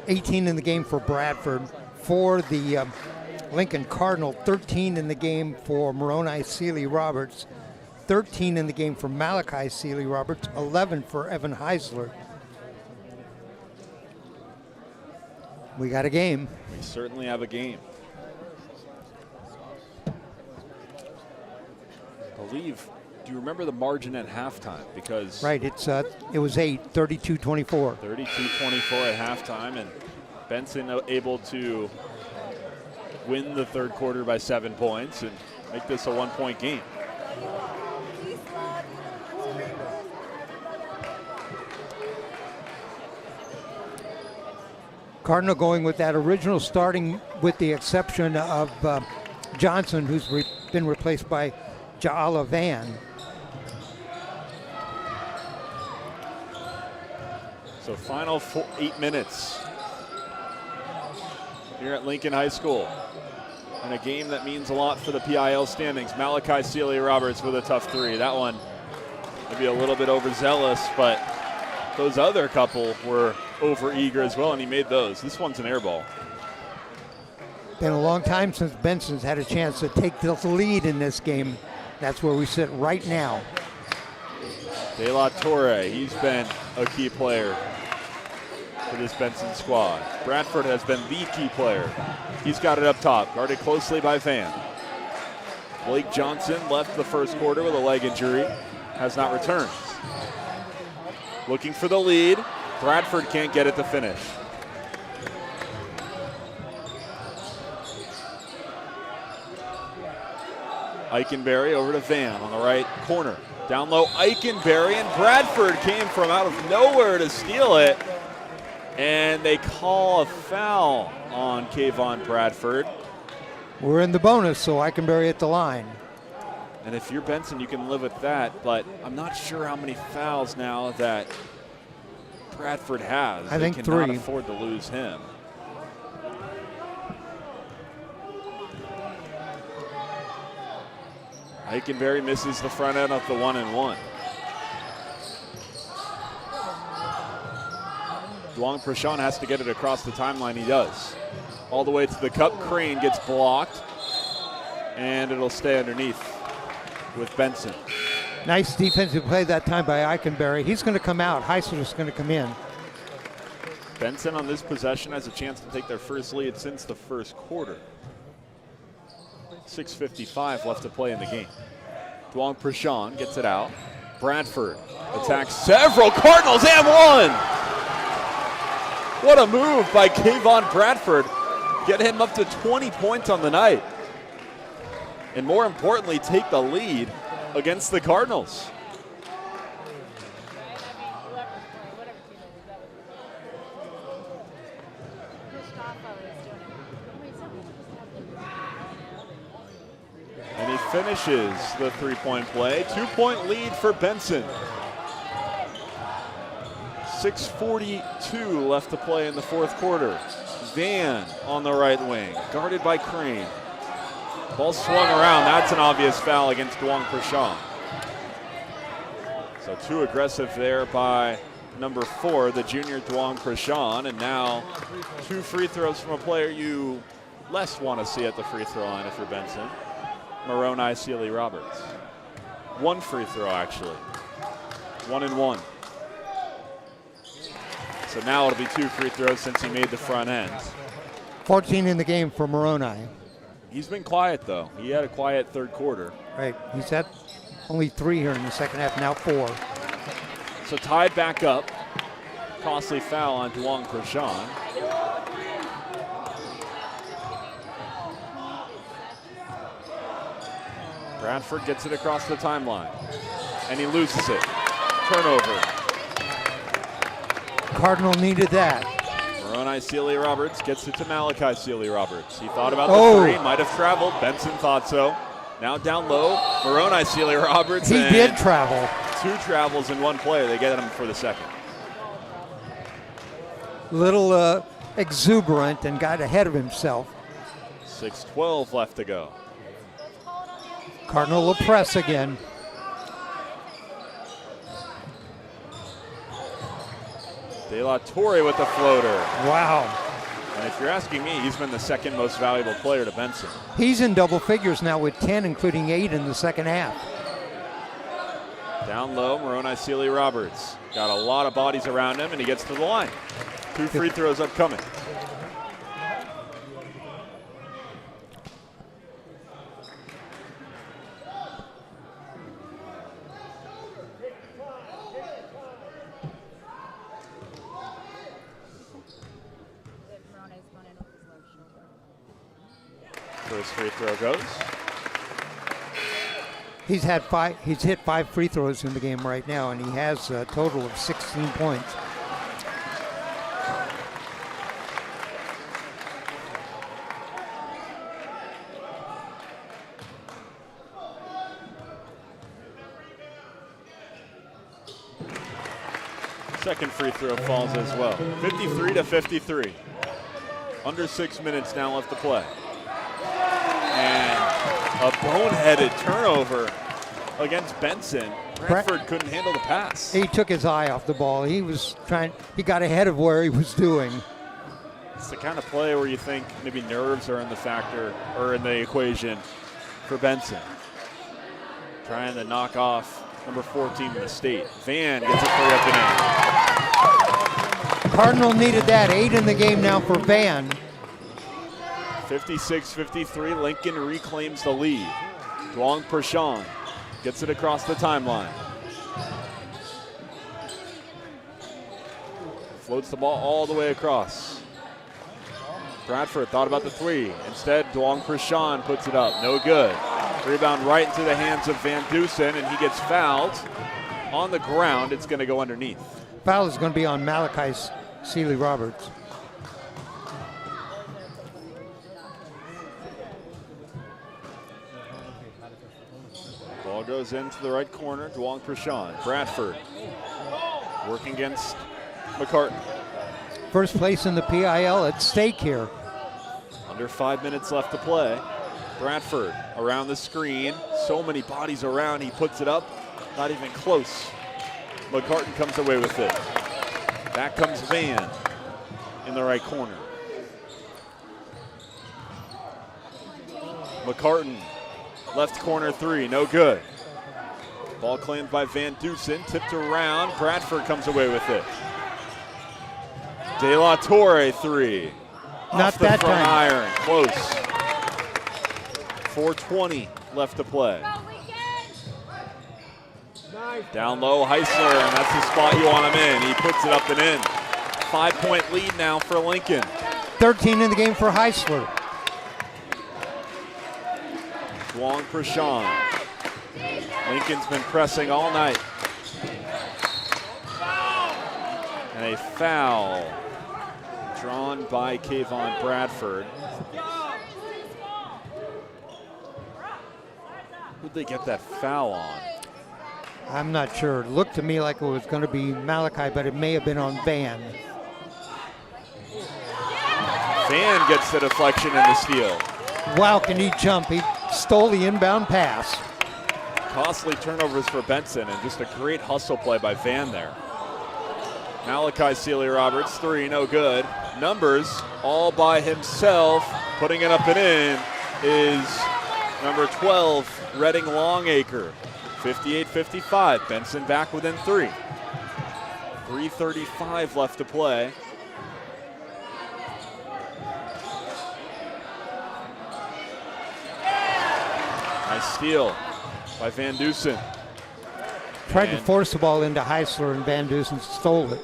$18 in the game for Bradford. For the Lincoln Cardinal, 13 in the game for Moroni Sealy-Roberts. 13 in the game for Malachi Sealy Roberts, 11 for Evan Heisler. We got a game. We certainly have a game. I believe, do you remember the margin at halftime? Because Right, it was 32-24. 32-24 at halftime, and Benson able to win the third quarter by 7 points and make this a 1-point game. Cardinal going with that original starting, with the exception of Johnson, who's been replaced by Ja'ala Van. So final 8 minutes here at Lincoln High School. And a game that means a lot for the PIL standings. Malachi Sealy Roberts with a tough three. That one maybe a little bit overzealous, but those other couple were over-eager as well, and he made those. This one's an air ball. Been a long time since Benson's had a chance to take the lead in this game. That's where we sit right now. De La Torre, he's been a key player for this Benson squad. Bradford has been the key player. He's got it up top, guarded closely by Van. Blake Johnson left the first quarter with a leg injury, has not returned. Looking for the lead. Bradford can't get it to finish. Eikenberry over to Van on the right corner. Down low, Eikenberry, and Bradford came from out of nowhere to steal it. And they call a foul on Kayvon Bradford. We're in the bonus, so Eikenberry at the line. And if you're Benson, you can live with that, but I'm not sure how many fouls now that Bradford has. I think they cannot 3. afford to lose him. Eikenberry misses the front end of the 1-and-1. Duong Prashant has to get it across the timeline. He does. All the way to the cup. Crane gets blocked, and it'll stay underneath with Benson. Nice defensive play that time by Eikenberry. He's going to come out. Heisler's going to come in. Benson on this possession has a chance to take their first lead since the first quarter. 6:55 left to play in the game. Duong Prashant gets it out. Bradford attacks several Cardinals and one. What a move by Kayvon Bradford. Get him up to 20 points on the night. And more importantly, take the lead against the Cardinals. And he finishes the three-point play. 2-point lead for Benson. 6:42 left to play in the fourth quarter. Van on the right wing, guarded by Crane. Ball swung around. That's an obvious foul against Duong Prashant. So too aggressive there by number 4, the junior Duong Prashant. And now 2 free throws from a player you less want to see at the free throw line if you're Benson. Moroni Sealy Roberts. 1 free throw, actually. 1-and-1. So now it'll be 2 free throws since he made the front end. 14 in the game for Moroni. He's been quiet, though. He had a quiet third quarter. Right, he's had only 3 here in the second half, now 4. So tied back up. Costly foul on Duong Prashant. Bradford gets it across the timeline, and he loses it. Turnover. Cardinal needed that. Moroni Sealy Roberts gets it to Malachi Sealy Roberts. He thought about the 3, might have traveled. Benson thought so. Now down low, Moroni Sealy Roberts. He did travel. 2 travels in 1 player. They get him for the second. Little exuberant and got ahead of himself. 6:12 left to go. Cardinal will press again. De La Torre with the floater. Wow. And if you're asking me, he's been the second most valuable player to Benson. He's in double figures now with 10, including 8 in the second half. Down low, Moroni Sealy Roberts. Got a lot of bodies around him, and he gets to the line. 2 free throws upcoming. First free throw goes. He's hit 5 free throws in the game right now, and he has a total of 16 points. Second free throw falls as well. 53-53. Under 6 minutes now left to play. And a boneheaded turnover against Benson. Bradford couldn't handle the pass. He took his eye off the ball. He got ahead of where he was doing. It's the kind of play where you think maybe nerves are in the factor or in the equation for Benson. Trying to knock off number 14 in the state. Van gets a 3 up and in. Cardinal needed that. 8 in the game now for Van. 56-53, Lincoln reclaims the lead. Duong Prashant gets it across the timeline. Floats the ball all the way across. Bradford thought about the 3. Instead, Duong Prashant puts it up. No good. Rebound right into the hands of Van Dusen, and he gets fouled on the ground. It's going to go underneath. Foul is going to be on Malachi Sealy Roberts. Ball goes into the right corner. Duong Prashant. Bradford working against McCartan. First place in the PIL at stake here. Under 5 minutes left to play. Bradford around the screen. So many bodies around. He puts it up. Not even close. McCartan comes away with it. Back comes Van in the right corner. McCartan, left corner 3, no good. Ball claimed by Van Dusen, tipped around. Bradford comes away with it. De La Torre 3. Not off the that front time. iron, close. 4:20 left to play. Down low, Heisler, and that's the spot you want him in. He puts it up and in. 5-point lead now for Lincoln. 13 in the game for Heisler. Duong Prashant. Lincoln's been pressing all night. And a foul drawn by Kayvon Bradford. Who'd they get that foul on? I'm not sure. It looked to me like it was going to be Malachi, but it may have been on Van. Van gets the deflection and the steal. Wow, can he jump? He stole the inbound pass. Costly turnovers for Benson, and just a great hustle play by Van there. Malachi Sealy Roberts, 3, no good. Numbers all by himself. Putting it up and in is number 12, Redding Longacre. 58-55, Benson back within 3. 3:35 left to play. Nice steal by Van Dusen. Tried to force the ball into Heisler, and Van Dusen stole it.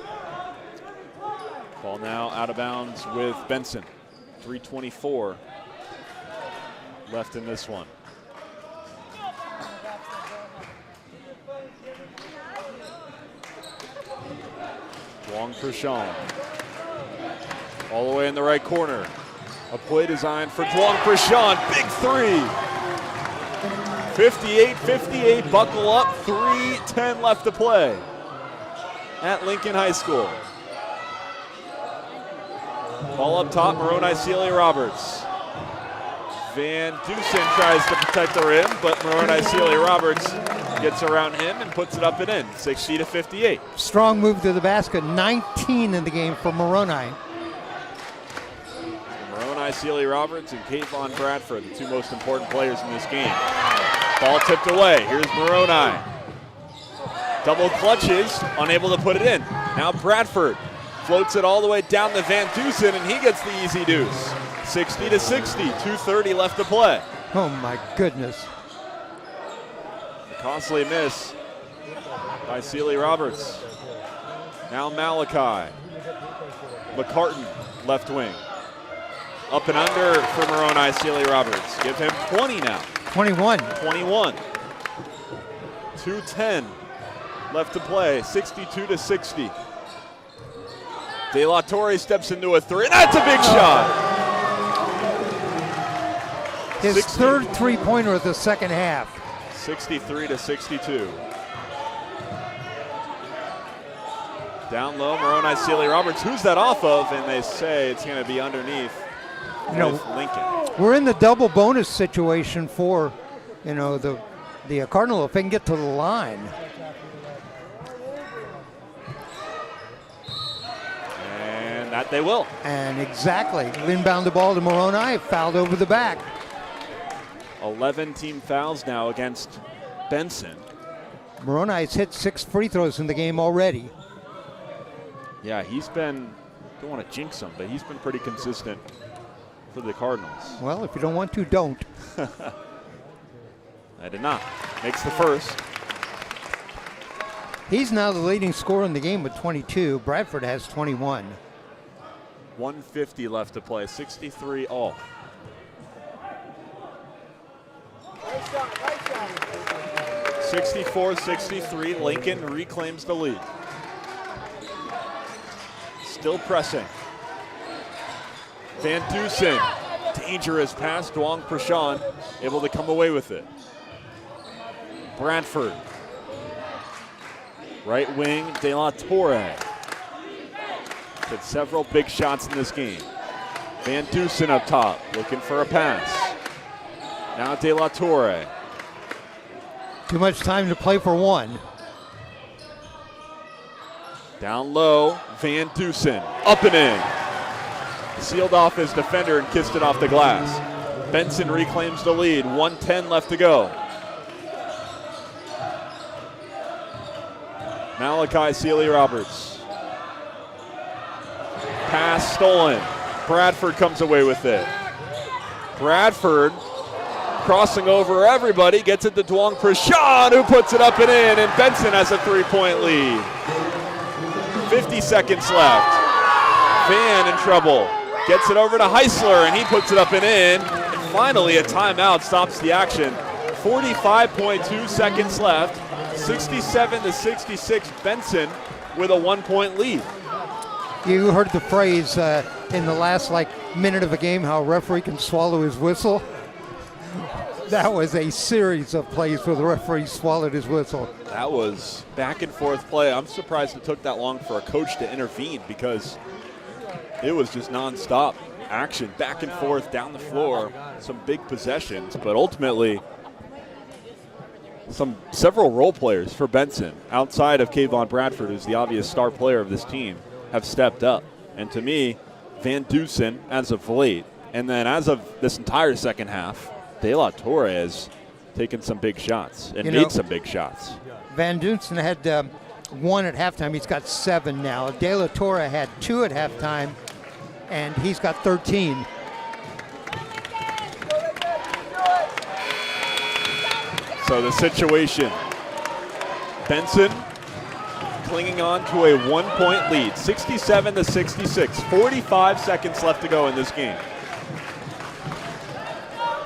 Ball now out of bounds with Benson. 3:24 left in this one. Duong Prashant. All the way in the right corner. A play designed for Duong Prashant. Big 3. 58-58, buckle up. 3:10 left to play at Lincoln High School. Ball up top, Moroni Sealy Roberts. Van Dusen tries to protect the rim, but Moroni Sealy Roberts gets around him and puts it up and in, 60-58. Strong move to the basket, 19 in the game for Moroni. Moroni Sealy Roberts and Kayvon Bradford, the 2 most important players in this game. Ball tipped away, here's Moroni. Double clutches, unable to put it in. Now Bradford floats it all the way down to Van Dusen, and he gets the easy deuce. 60-60, 2:30 left to play. Oh my goodness. A costly miss by Sealy Roberts. Now Malachi. McCartan, left wing. Up and under for Moroni. Sealy Roberts. Give him 20 now. 21. 21. 2:10 left to play. 62-60. De La Torre steps into a three. That's a big shot. His third three-pointer of the second half. 63-62. Down low, Moroni Sealy Roberts. Who's that off of? And they say it's going to be underneath with Lincoln. We're in the double bonus situation for, the Cardinal if they can get to the line. And that they will. And exactly. Inbound the ball to Moroni, fouled over the back. 11 team fouls now against Benson. Moroni's hit 6 free throws in the game already. Yeah, he's been, don't want to jinx him, but he's been pretty consistent for the Cardinals. Well, if you don't want to, don't. I did not. Makes the first. He's now the leading scorer in the game with 22. Bradford has 21. 150 left to play, 63 all. 64-63, Lincoln reclaims the lead. Still pressing. Van Dusen, dangerous pass. Duong Prashant able to come away with it. Bradford, right wing, De La Torre. Hit several big shots in this game. Van Dusen up top, looking for a pass. Now De La Torre. Too much time to play for one. Down low, Van Dusen, up and in. Sealed off his defender and kissed it off the glass. Benson reclaims the lead, 1:10 left to go. Malachi Sealy Roberts. Pass stolen. Bradford comes away with it. Bradford crossing over everybody, gets it to Duong Prashant, who puts it up and in, and Benson has a three-point lead. 50 seconds left. Van in trouble. Gets it over to Heisler, and he puts it up and in. And finally, a timeout stops the action. 45.2 seconds left. 67-66, Benson with a 1-point lead. You heard the phrase in the last minute of a game how a referee can swallow his whistle. That was a series of plays where the referee swallowed his whistle. That was back and forth play. I'm surprised it took that long for a coach to intervene because it was just nonstop action, back and forth down the floor, some big possessions, but ultimately several role players for Benson outside of Kayvon Bradford, who's the obvious star player of this team, have stepped up. And to me, Van Dusen as of late, and then as of this entire second half, De La Torre has taken some big shots and made some big shots. Van Dusen had 1 at halftime. He's got 7 now. De La Torre had 2 at halftime, and he's got 13. So the situation, Benson clinging on to a 1-point lead, 67-66, 45 seconds left to go in this game.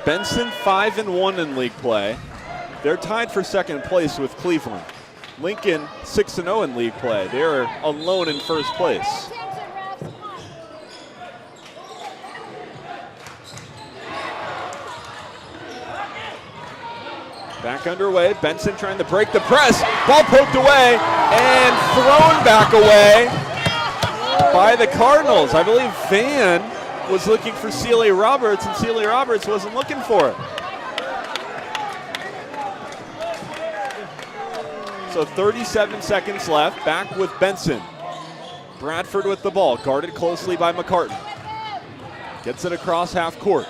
Benson 5-1 in league play. They're tied for second place with Cleveland. Lincoln 6-0 in league play. They're alone in first place. Back underway, Benson trying to break the press. Ball poked away and thrown back away by the Cardinals. I believe Van was looking for Sealy Roberts, and Sealy Roberts wasn't looking for it. So 37 seconds left, back with Benson. Bradford with the ball, guarded closely by McCartan. Gets it across half court.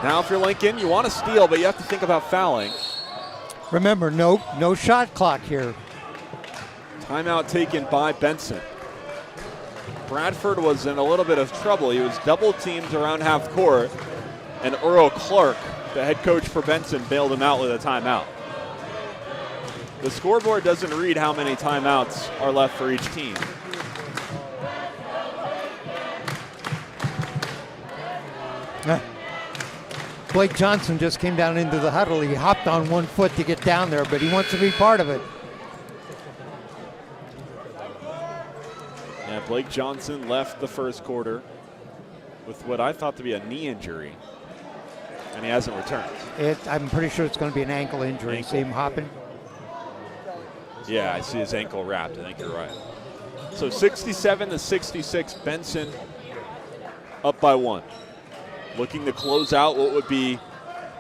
Now if you're Lincoln, you want to steal, but you have to think about fouling. Remember, no shot clock here. Timeout taken by Benson. Bradford was in a little bit of trouble. He was double teamed around half court, and Earl Clark, the head coach for Benson, bailed him out with a timeout. The scoreboard doesn't read how many timeouts are left for each team. Blake Johnson just came down into the huddle. He hopped on 1 foot to get down there, but he wants to be part of it. Yeah, Blake Johnson left the first quarter with what I thought to be a knee injury, and he hasn't returned. I'm pretty sure it's going to be an ankle injury. Ankle. See him hopping? Yeah, I see his ankle wrapped. I think you're right. So 67-66, Benson up by 1. Looking to close out what would be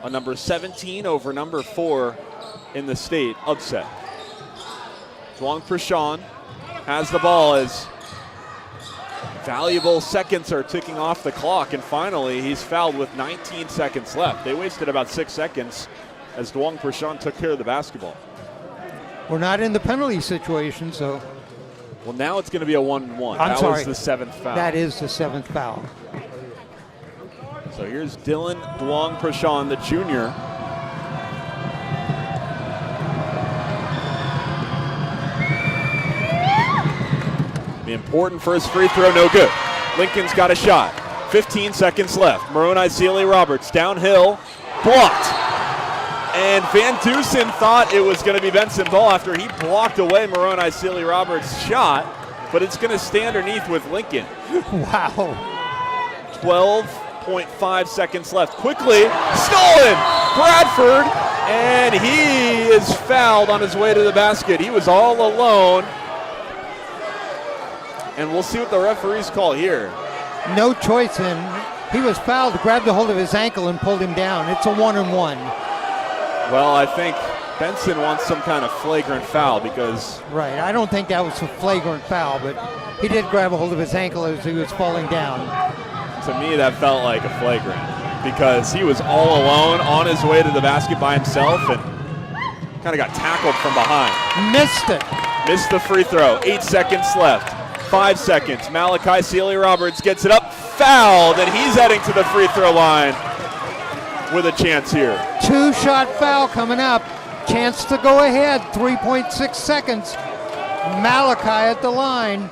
a number 17 over number 4 in the state upset. Duong Prashant has the ball as valuable seconds are ticking off the clock, and finally he's fouled with 19 seconds left. They wasted about 6 seconds as Duong Prashant took care of the basketball. We're not in the penalty situation, so. Well, now it's going to be a 1-1. That was the 7th foul. That is the 7th foul. So here's Dylan Duong Prashant, the junior. Be important for his free throw, no good. Lincoln's got a shot. 15 seconds left. Moroni Sealy Roberts downhill, blocked. And Van Dusen thought it was going to be Benson ball after he blocked away Moroni Sealy Roberts' shot, but it's going to stay underneath with Lincoln. Wow. 12.5 seconds left. Quickly stolen, Bradford, and he is fouled on his way to the basket. He was all alone. And we'll see what the referees call here. No choice in. He was fouled, grabbed a hold of his ankle and pulled him down. It's a 1-and-1. Well, I think Benson wants some kind of flagrant foul because... Right, I don't think that was a flagrant foul, but he did grab a hold of his ankle as he was falling down. To me, that felt like a flagrant because he was all alone on his way to the basket by himself and kind of got tackled from behind. Missed it. Missed the free throw. 8 seconds left. 5 seconds. Malachi Sealy Roberts gets it up, fouled, and he's heading to the free throw line with a chance here. 2-shot foul coming up. Chance to go ahead. 3.6 seconds. Malachi at the line.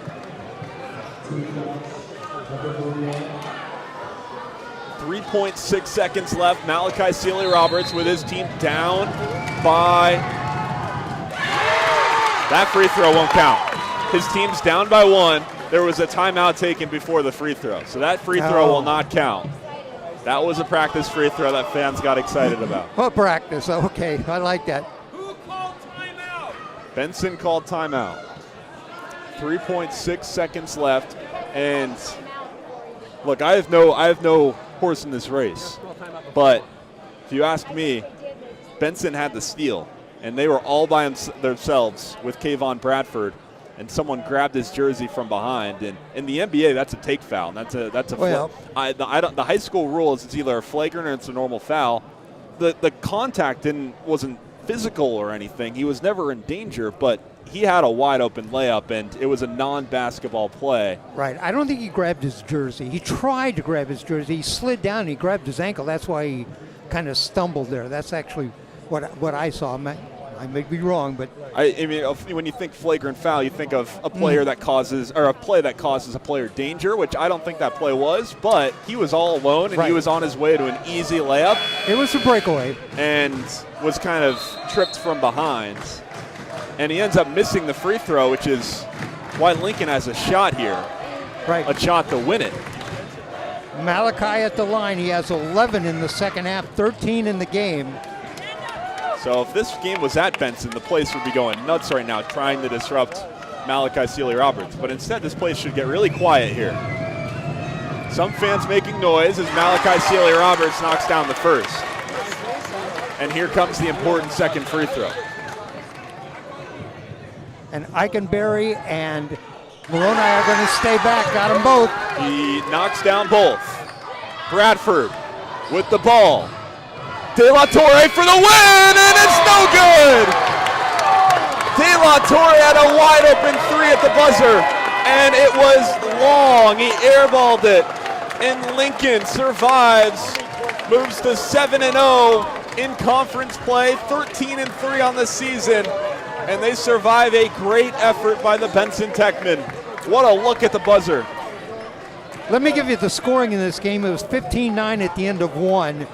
3.6 seconds left. Malachi Sealy Roberts with his team down by... That free throw won't count. His team's down by 1. There was a timeout taken before the free throw, so that free throw will not count. That was a practice free throw that fans got excited about. What practice? Okay, I like that. Who called timeout? Benson called timeout. 3.6 seconds left, and look, I have no horse in this race, but if you ask me, Benson had the steal, and they were all by themselves with Kayvon Bradford, and someone grabbed his jersey from behind. And in the NBA, that's a take foul. That's a well, the high school rule is it's either a flagrant or it's a normal foul. The contact wasn't physical or anything. He was never in danger, but he had a wide open layup, and it was a non-basketball play. Right. I don't think he grabbed his jersey. He tried to grab his jersey. He slid down and he grabbed his ankle. That's why he kind of stumbled there. That's actually what I saw. I may be wrong, but I mean, when you think flagrant foul, you think of a player that causes, or a play that causes a player danger, which I don't think that play was, but he was all alone and right. He was on his way to an easy layup. It was a breakaway. And was kind of tripped from behind. And he ends up missing the free throw, which is why Lincoln has a shot here. Right. A shot to win it. Malachi at the line. He has 11 in the second half, 13 in the game. So if this game was at Benson, the place would be going nuts right now trying to disrupt Malachi Sealy Roberts. But instead, this place should get really quiet here. Some fans making noise as Malachi Sealy Roberts knocks down the first. And here comes the important second free throw. And Eikenberry and Moroni are going to stay back. Got them both. He knocks down both. Bradford with the ball. De La Torre for the win, and it's no good! De La Torre had a wide open three at the buzzer, and it was long. He airballed it, and Lincoln survives, moves to 7-0 in conference play, 13-3 on the season, and they survive a great effort by the Benson Techmen. What a look at the buzzer. Let me give you the scoring in this game. It was 15-9 at the end of one.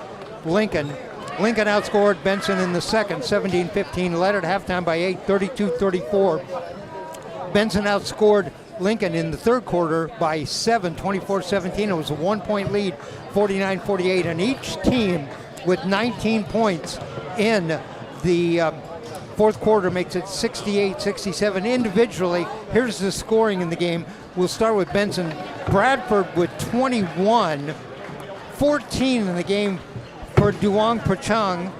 Lincoln outscored Benson in the second, 17-15, led at halftime by 8, 32-34. Benson outscored Lincoln in the third quarter by 7, 24-17. It was a 1-point lead, 49-48, and each team with 19 points in the fourth quarter makes it 68-67. Individually, here's the scoring in the game. We'll start with Benson. Bradford with 21, 14 in the game for Duong Prachang,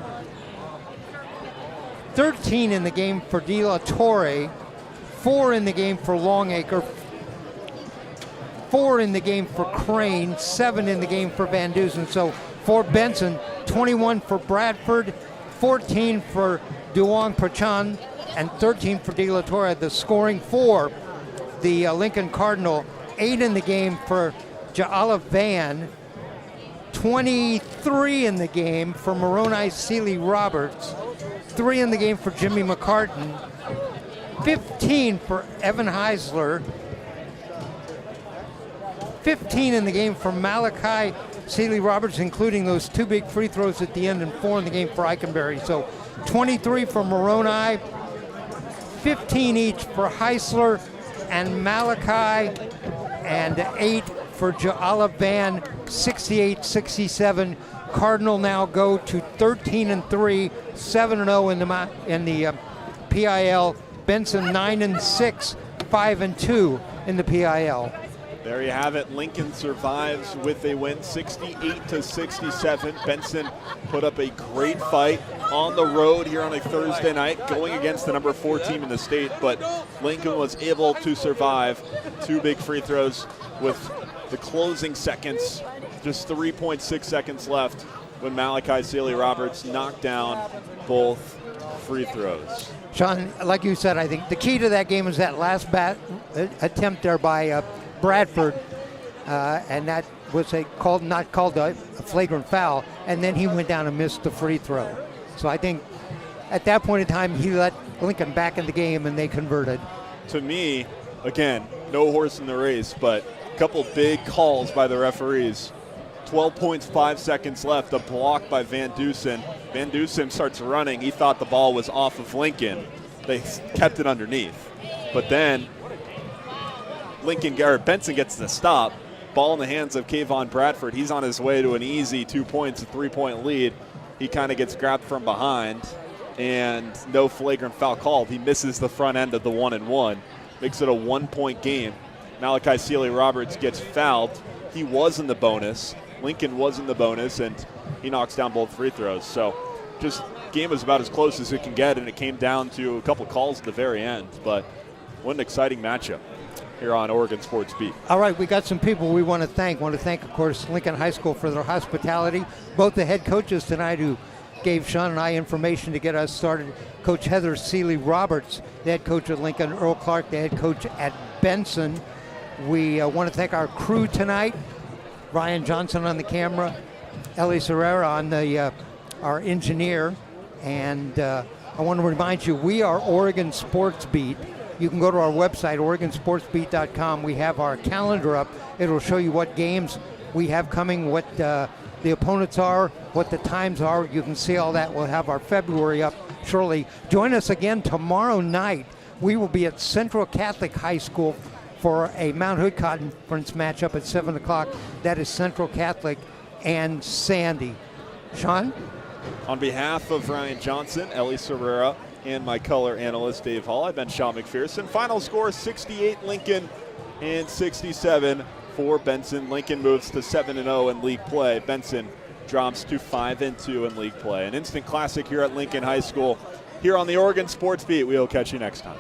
13 in the game for De La Torre, 4 in the game for Longacre, 4 in the game for Crane, 7 in the game for Van Dusen. So for Benson, 21 for Bradford, 14 for Duong Prachang, and 13 for De La Torre. The scoring for the Lincoln Cardinal, 8 in the game for Ja'ala Van, 23 in the game for Moroni Seeley Roberts, 3 in the game for Jimmy McCartan, 15 for Evan Heisler, 15 in the game for Malachi Seeley Roberts, including those 2 big free throws at the end, and 4 in the game for Eikenberry. So 23 for Moroni, 15 each for Heisler and Malachi, and 8 for Ja'ala Van, 68-67. Cardinal now go to 13-3, 7-0 in the PIL. Benson 9-6, 5-2 in the PIL. There you have it. Lincoln survives with a win, 68-67. Benson put up a great fight on the road here on a Thursday night, going against the number 4 team in the state, but Lincoln was able to survive. 2 big free throws with the closing seconds, just 3.6 seconds left when Malachi Seeley Roberts knocked down both free throws. Sean, like you said, I think the key to that game is that last attempt there by Bradford, and that was not called a flagrant foul, and then he went down and missed the free throw. So I think at that point in time, he let Lincoln back in the game, and they converted. To me, again, no horse in the race, but a couple big calls by the referees. 12 points, 5 seconds left, a block by Van Dusen. Van Dusen starts running. He thought the ball was off of Lincoln. They kept it underneath. But then Benson gets the stop. Ball in the hands of Kayvon Bradford. He's on his way to an easy 2 points, a 3-point lead. He kind of gets grabbed from behind, and no flagrant foul called. He misses the front end of the 1-and-1. Makes it a 1-point game. Malachi Seeley Roberts gets fouled. He was in the bonus. Lincoln was in the bonus, and he knocks down both free throws. So just game was about as close as it can get, and it came down to a couple calls at the very end. But what an exciting matchup here on Oregon Sports Beat. All right, we got some people we want to thank. Of course, Lincoln High School for their hospitality. Both the head coaches tonight who gave Sean and I information to get us started. Coach Heather Seeley Roberts, the head coach at Lincoln. Earl Clark, the head coach at Benson. We want to thank our crew tonight. Ryan Johnson on the camera, Ellie Serrera on the our engineer, and I want to remind you, we are Oregon Sports Beat. You can go to our website, OregonSportsBeat.com. We have our calendar up. It'll show you what games we have coming, what the opponents are, what the times are. You can see all that. We'll have our February up shortly. Join us again tomorrow night. We will be at Central Catholic High School for a Mount Hood Conference matchup at 7 o'clock. That is Central Catholic and Sandy. Sean? On behalf of Ryan Johnson, Ellie Serrera, and my color analyst Dave Hall, I've been Sean McPherson. Final score 68 Lincoln and 67 for Benson. Lincoln moves to 7-0 in league play. Benson drops to 5-2 in league play. An instant classic here at Lincoln High School. Here on the Oregon Sports Beat. We'll catch you next time.